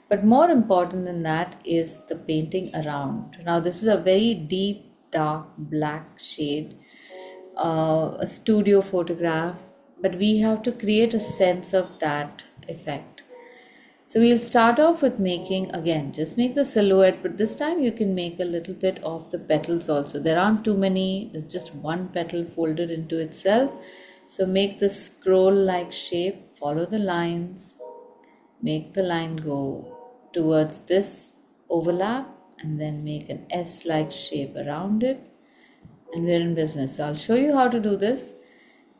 But more important than that is the painting around. Now this is a very deep, dark black shade, a studio photograph, but we have to create a sense of that effect. So we'll start off with making, again, just make the silhouette, but this time you can make a little bit of the petals also. There aren't too many, there's just one petal folded into itself. So make the scroll-like shape, follow the lines, make the line go towards this overlap, and then make an S-like shape around it, and we're in business. So I'll show you how to do this,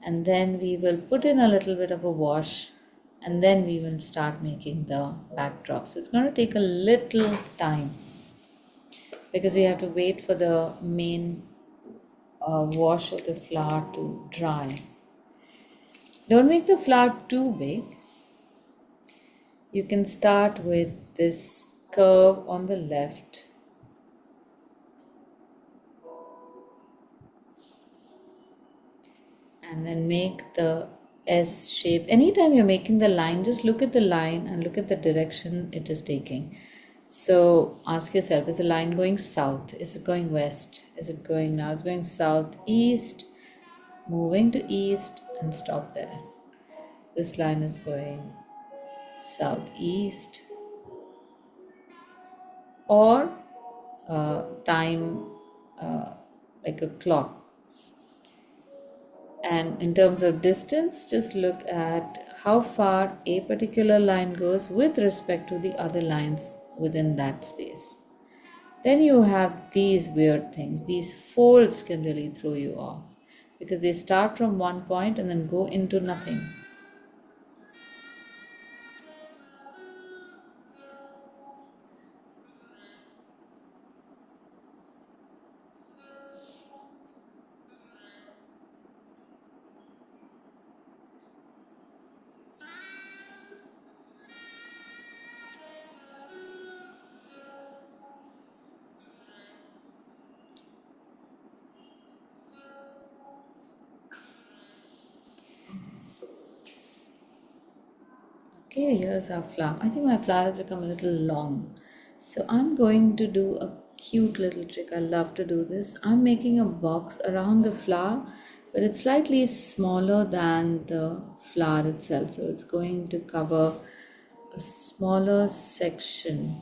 and then we will put in a little bit of a wash, and then we will start making the backdrop. So it's going to take a little time because we have to wait for the main wash of the flower to dry. Don't make the flower too big. You can start with this curve on the left, and then make the S shape. Anytime you're making the line, just look at the line and look at the direction it is taking. So ask yourself, is the line going south? Is it going west? Is it going now? It's going south, east, moving to east, and stop there. This line is going southeast, or time like a clock. And in terms of distance, just look at how far a particular line goes with respect to the other lines within that space. Then you have these weird things. These folds can really throw you off because they start from one point and then go into nothing. Okay, here's our flower. I think my flower has become a little long. So I'm going to do a cute little trick. I love to do this. I'm making a box around the flower but it's slightly smaller than the flower itself, so it's going to cover a smaller section.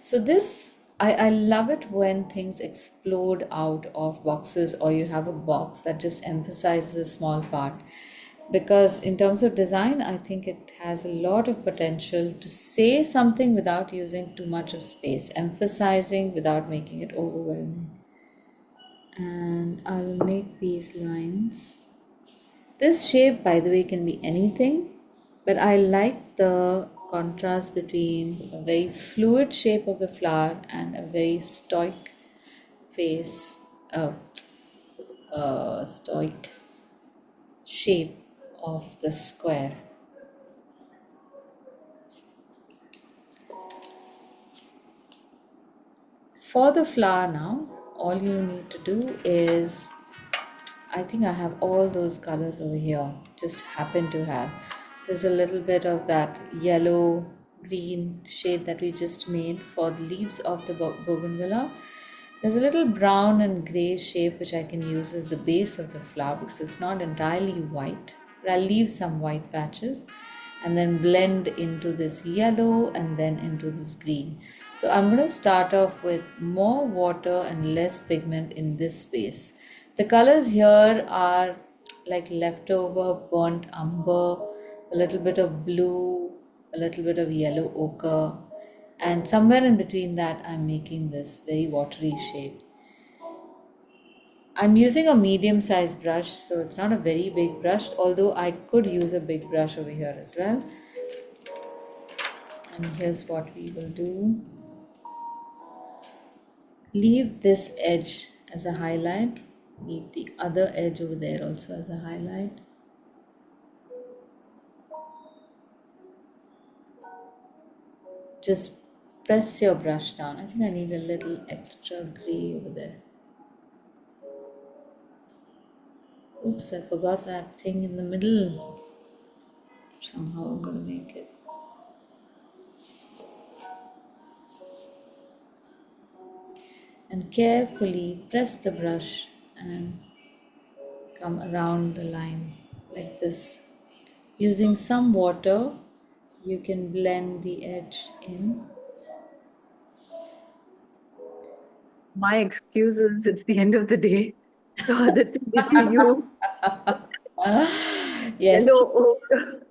So this, I love it when things explode out of boxes, or you have a box that just emphasizes a small part, because in terms of design, I think it has a lot of potential to say something without using too much of space, emphasizing without making it overwhelming. And I'll make these lines. This shape, by the way, can be anything, but I like the contrast between a very fluid shape of the flower and a very stoic face, stoic shape of the square. For the flower now, all you need to do is, I think I have all those colors over here, just happen to have. There's a little bit of that yellow green shade that we just made for the leaves of the bougainvillea. There's a little brown and gray shape which I can use as the base of the flower because it's not entirely white, but I'll leave some white patches and then blend into this yellow and then into this green. So I'm going to start off with more water and less pigment in this space. The colors here are like leftover burnt umber, a little bit of blue, a little bit of yellow ochre, and somewhere in between that I'm making this very watery shade. I'm using a medium sized brush, so it's not a very big brush, although I could use a big brush over here as well. And here's what we will do. Leave this edge as a highlight, leave the other edge over there also as a highlight. Just press your brush down. I think I need a little extra gray over there. Oops, I forgot that thing in the middle. Somehow I'm going to make it. And carefully press the brush and come around the line like this. Using some water, you can blend the edge in. My excuse is it's the end of the day. So Aditi, did you Yes, yellow ochre?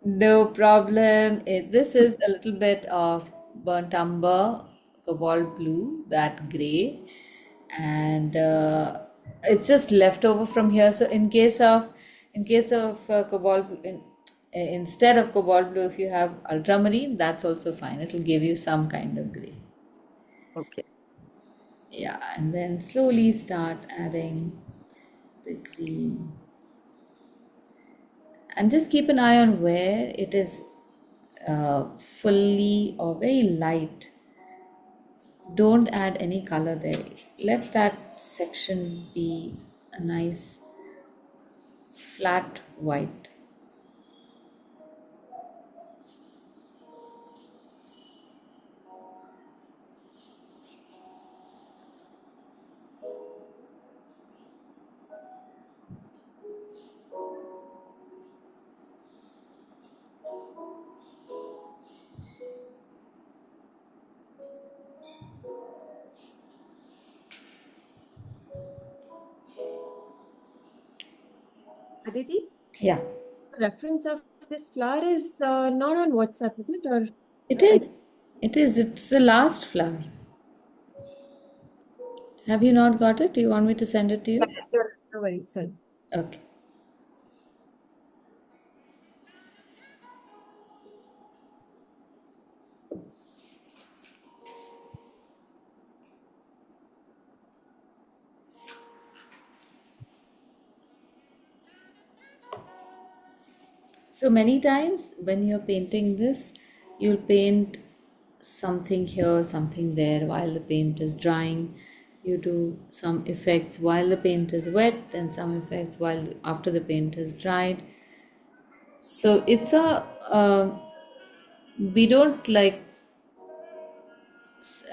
no problem. This is a little bit of burnt umber, cobalt blue, that gray, and it's just left over from here. So in case of cobalt, instead of cobalt blue, if you have ultramarine, that's also fine. It'll give you some kind of gray. Okay. Yeah, and then slowly start adding the green. And just keep an eye on where it is fully or very light. Don't add any color there. Let that section be a nice flat white. Aditi, Yeah, reference of this flower is not on WhatsApp, is it? Or it I is. It is. It's the last flower. Have you not got it? Do you want me to send it to you? sure, no worries, sorry. Okay. So many times when you're painting this, you'll paint something here, something there while the paint is drying. You do some effects while the paint is wet, then some effects while after the paint is dried. So it's we don't like,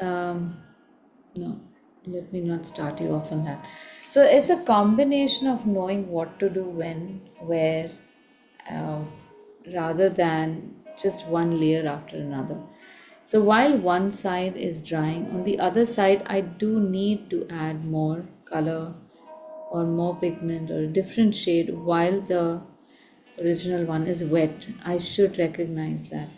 no. let me not start you off on that. So it's a combination of knowing what to do when, where, uh, rather than just one layer after another. So while one side is drying, on the other side, I do need to add more color or more pigment or a different shade while the original one is wet. I should recognize that.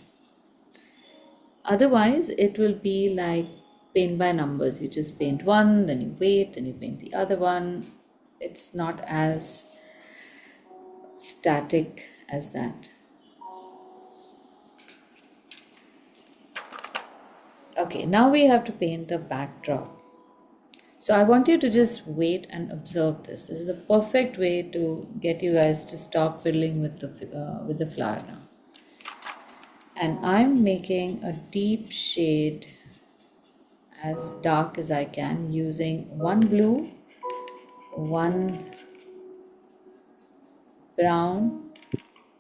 Otherwise, it will be like paint by numbers. You just paint one, then you wait, then you paint the other one. It's not as static as that. Okay, now we have to paint the backdrop. So I want you to just wait and observe this. This is the perfect way to get you guys to stop fiddling with the flower now. And I'm making a deep shade as dark as I can using one blue, one brown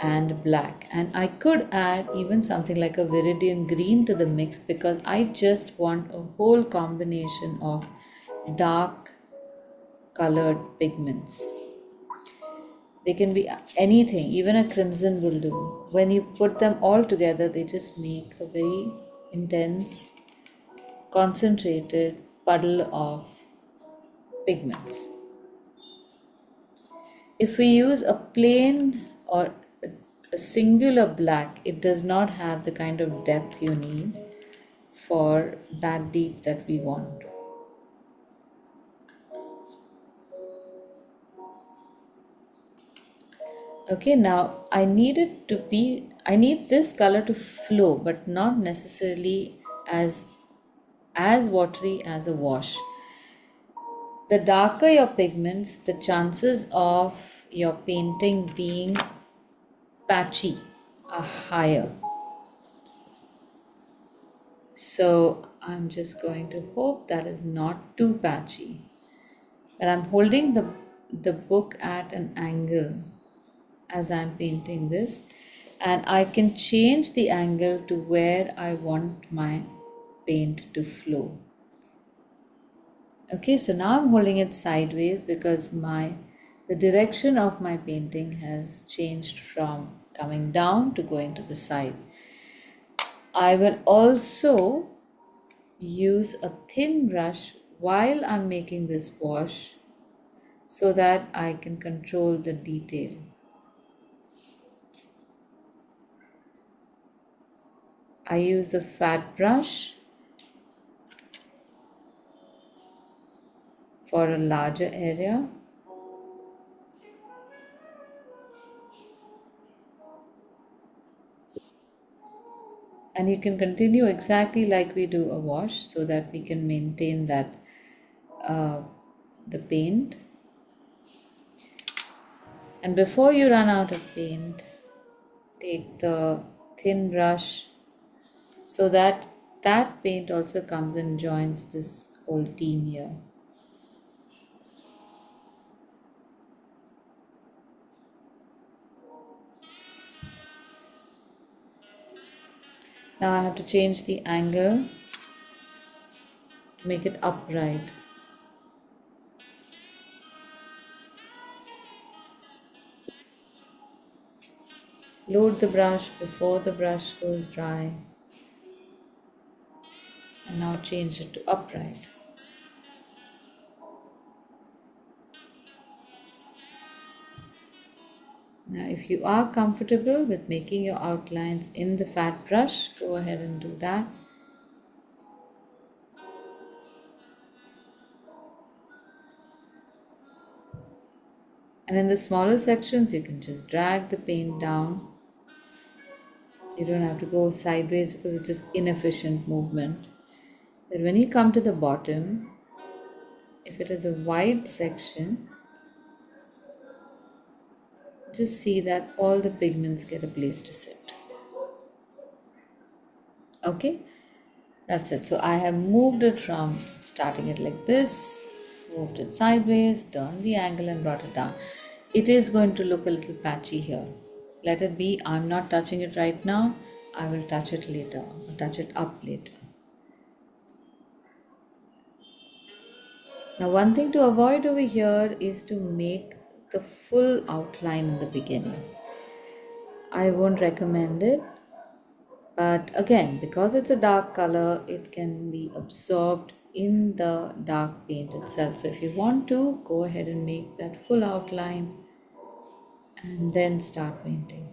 and black, and I could add even something like a viridian green to the mix because I just want a whole combination of dark colored pigments. They can be anything, even a crimson will do. When you put them all together, they just make a very intense, concentrated puddle of pigments. If we use a plain or a singular black, it does not have the kind of depth you need for that deep that we want. Okay, now I need this color to flow, but not necessarily as watery as a wash. The darker your pigments, the chances of your painting being patchy are higher. So I'm just going to hope that is not too patchy. But I'm holding the book at an angle as I'm painting this, and I can change the angle to where I want my paint to flow. Okay, so now I'm holding it sideways because the direction of my painting has changed from coming down to going to the side. I will also use a thin brush while I'm making this wash so that I can control the detail. I use a fat brush for a larger area. And you can continue exactly like we do a wash so that we can maintain that the paint. And before you run out of paint, take the thin brush so that paint also comes and joins this whole team here. Now I have to change the angle to make it upright. Load the brush before the brush goes dry. And now change it to upright. Now, if you are comfortable with making your outlines in the fat brush, go ahead and do that. And in the smaller sections, you can just drag the paint down. You don't have to go sideways because it's just inefficient movement. But when you come to the bottom, if it is a wide section, just see that all the pigments get a place to sit. Okay, that's it. So I have moved it from starting it like this, moved it sideways, turned the angle and brought it down. It is going to look a little patchy here. Let it be. I'm not touching it right now. I will touch it later, touch it up later. Now, one thing to avoid over here is to make the full outline in the beginning. I won't recommend it, but again, because it's a dark color, it can be absorbed in the dark paint itself. So if you want to, go ahead and make that full outline and then start painting.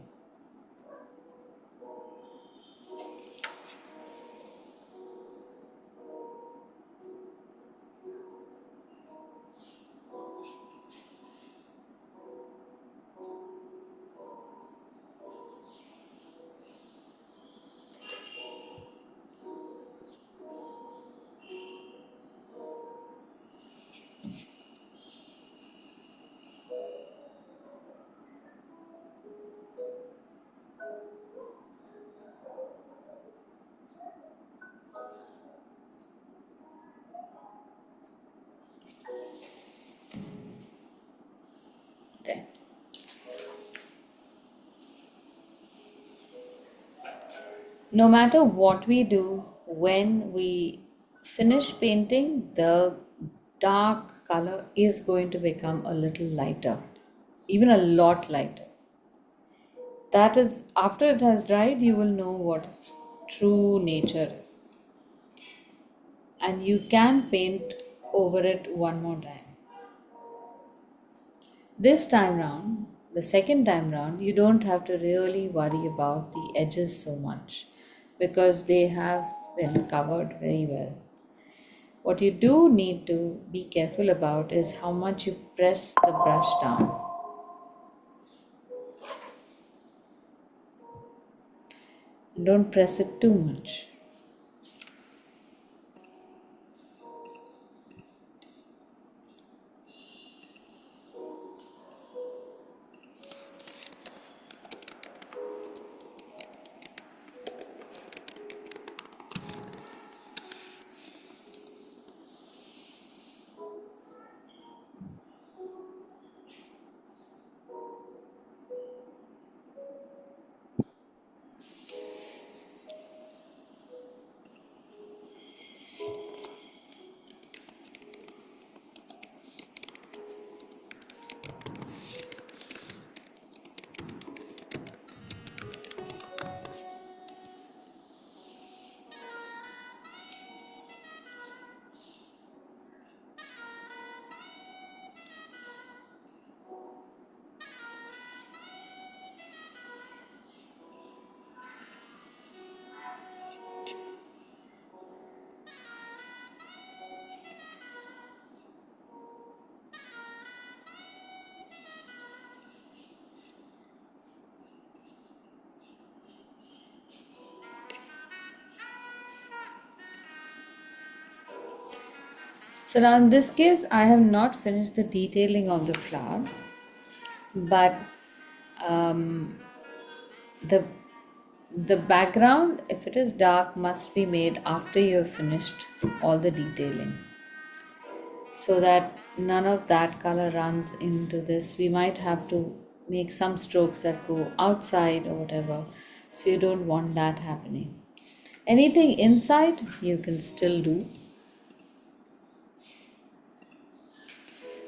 There. No matter what we do, when we finish painting, the dark color is going to become a little lighter, even a lot lighter. That is, after it has dried, you will know what its true nature is. And you can paint over it one more time. This time round, the second time round, you don't have to really worry about the edges so much because they have been covered very well. What you do need to be careful about is how much you press the brush down. And don't press it too much. So now in this case, I have not finished the detailing of the flower, but the the background, if it is dark, must be made after you have finished all the detailing, so that none of that color runs into this. We might have to make some strokes that go outside or whatever, so you don't want that happening. Anything inside you can still do.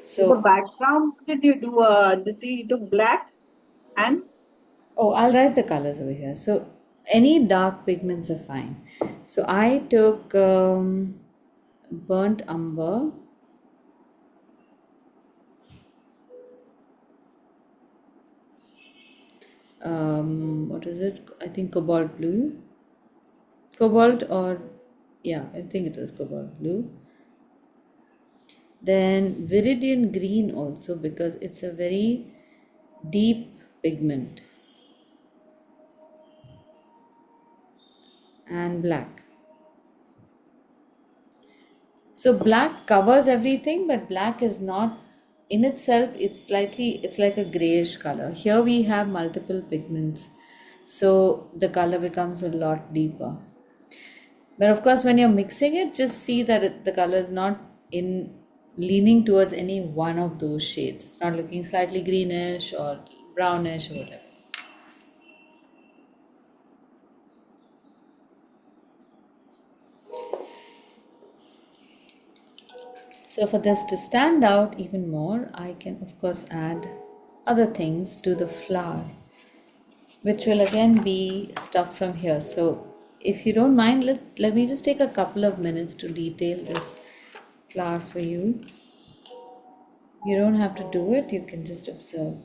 The So, background, did you do you took black and oh, I'll write the colors over here. So, any dark pigments are fine. So, I took burnt umber, what is it? I think cobalt blue. Cobalt, or yeah, I think it was cobalt blue. Then viridian green also, because it's a very deep pigment. And black. So black covers everything, but black is not in itself, it's like a grayish color. Here we have multiple pigments, so the color becomes a lot deeper. But of course, when you're mixing it, just see that the color is not in leaning towards any one of those shades. It's not looking slightly greenish or brownish or whatever. So for this to stand out even more, I can of course add other things to the flower, which will again be stuff from here. So if you don't mind, let me just take a couple of minutes to detail this flower for you. You don't have to do it, you can just observe.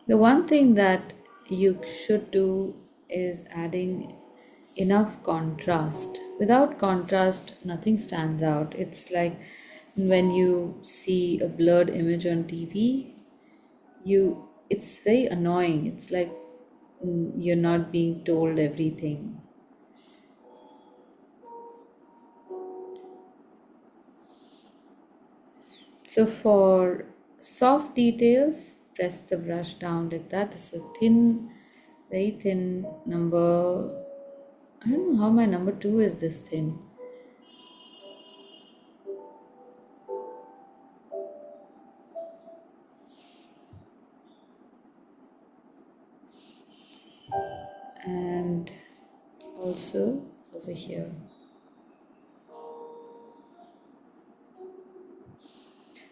The one thing that you should do is adding enough contrast. Without contrast, nothing stands out. It's like when you see a blurred image on TV, it's very annoying. It's like you're not being told everything. So for soft details, press the brush down like that. This is a thin, very thin number. I don't know how my number 2 is this thin. And also over here.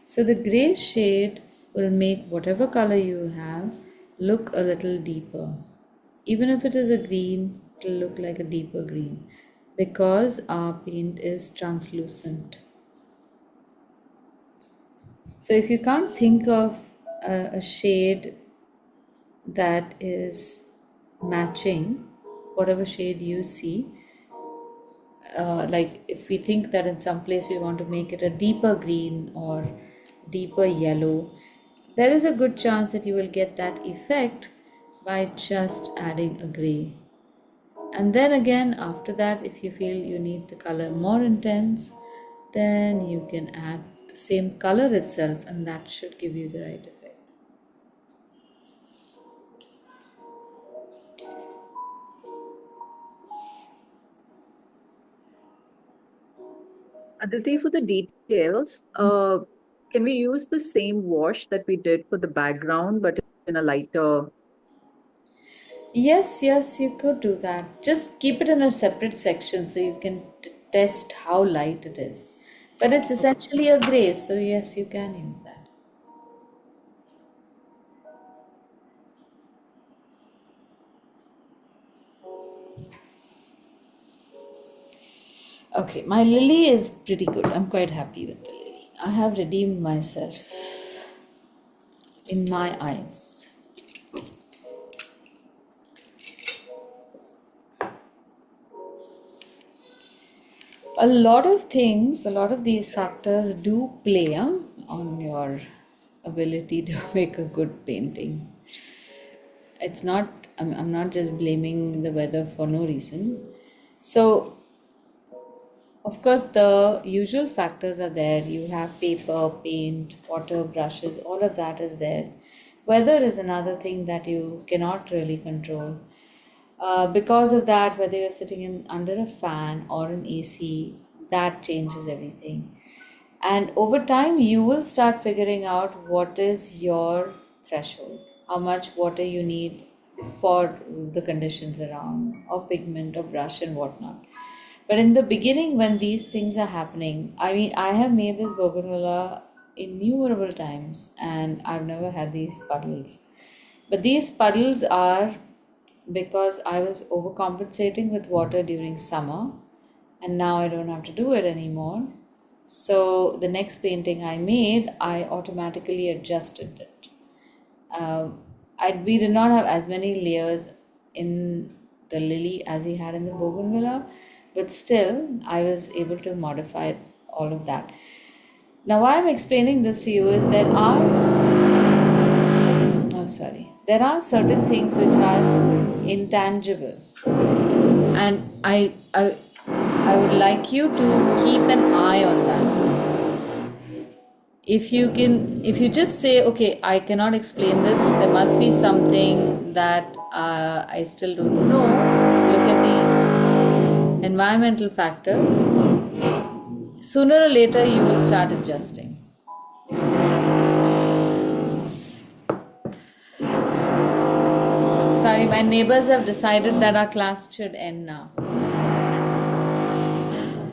So the gray shade will make whatever color you have look a little deeper. Even if it is a green, it will look like a deeper green because our paint is translucent. So if you can't think of a shade that is matching whatever shade you see, like if we think that in some place we want to make it a deeper green or deeper yellow, there is a good chance that you will get that effect by just adding a gray. And then again, after that, if you feel you need the color more intense, then you can add the same color itself, and that should give you the right effect. Aditi, for the details, can we use the same wash that we did for the background, but in a lighter? Yes, yes, you could do that. Just keep it in a separate section so you can test how light it is. But it's essentially a gray, so yes, you can use that. Okay, my lily is pretty good. I'm quite happy with the lily. I have redeemed myself in my eyes. A lot of things, a lot of these factors do play on your ability to make a good painting. It's not, I'm not just blaming the weather for no reason. So, of course, the usual factors are there. You have paper, paint, water, brushes, all of that is there. Weather is another thing that you cannot really control. Because of that, whether you're sitting under a fan or an AC, that changes everything. And over time, you will start figuring out what is your threshold, how much water you need for the conditions around, or pigment, or brush, and whatnot. But in the beginning, when these things are happening, I mean, I have made this bougainvillea innumerable times and I've never had these puddles. But these puddles are because I was overcompensating with water during summer and now I don't have to do it anymore. So the next painting I made, I automatically adjusted it. We did not have as many layers in the lily as we had in the bougainvillea, but still I was able to modify all of that. Now, why I'm explaining this to you is there are certain things which are intangible, and I would like you to keep an eye on that. if you just say, okay, I cannot explain this, there must be something that I still don't know, look at the environmental factors, sooner or later you will start adjusting. Sorry, my neighbors have decided that our class should end now.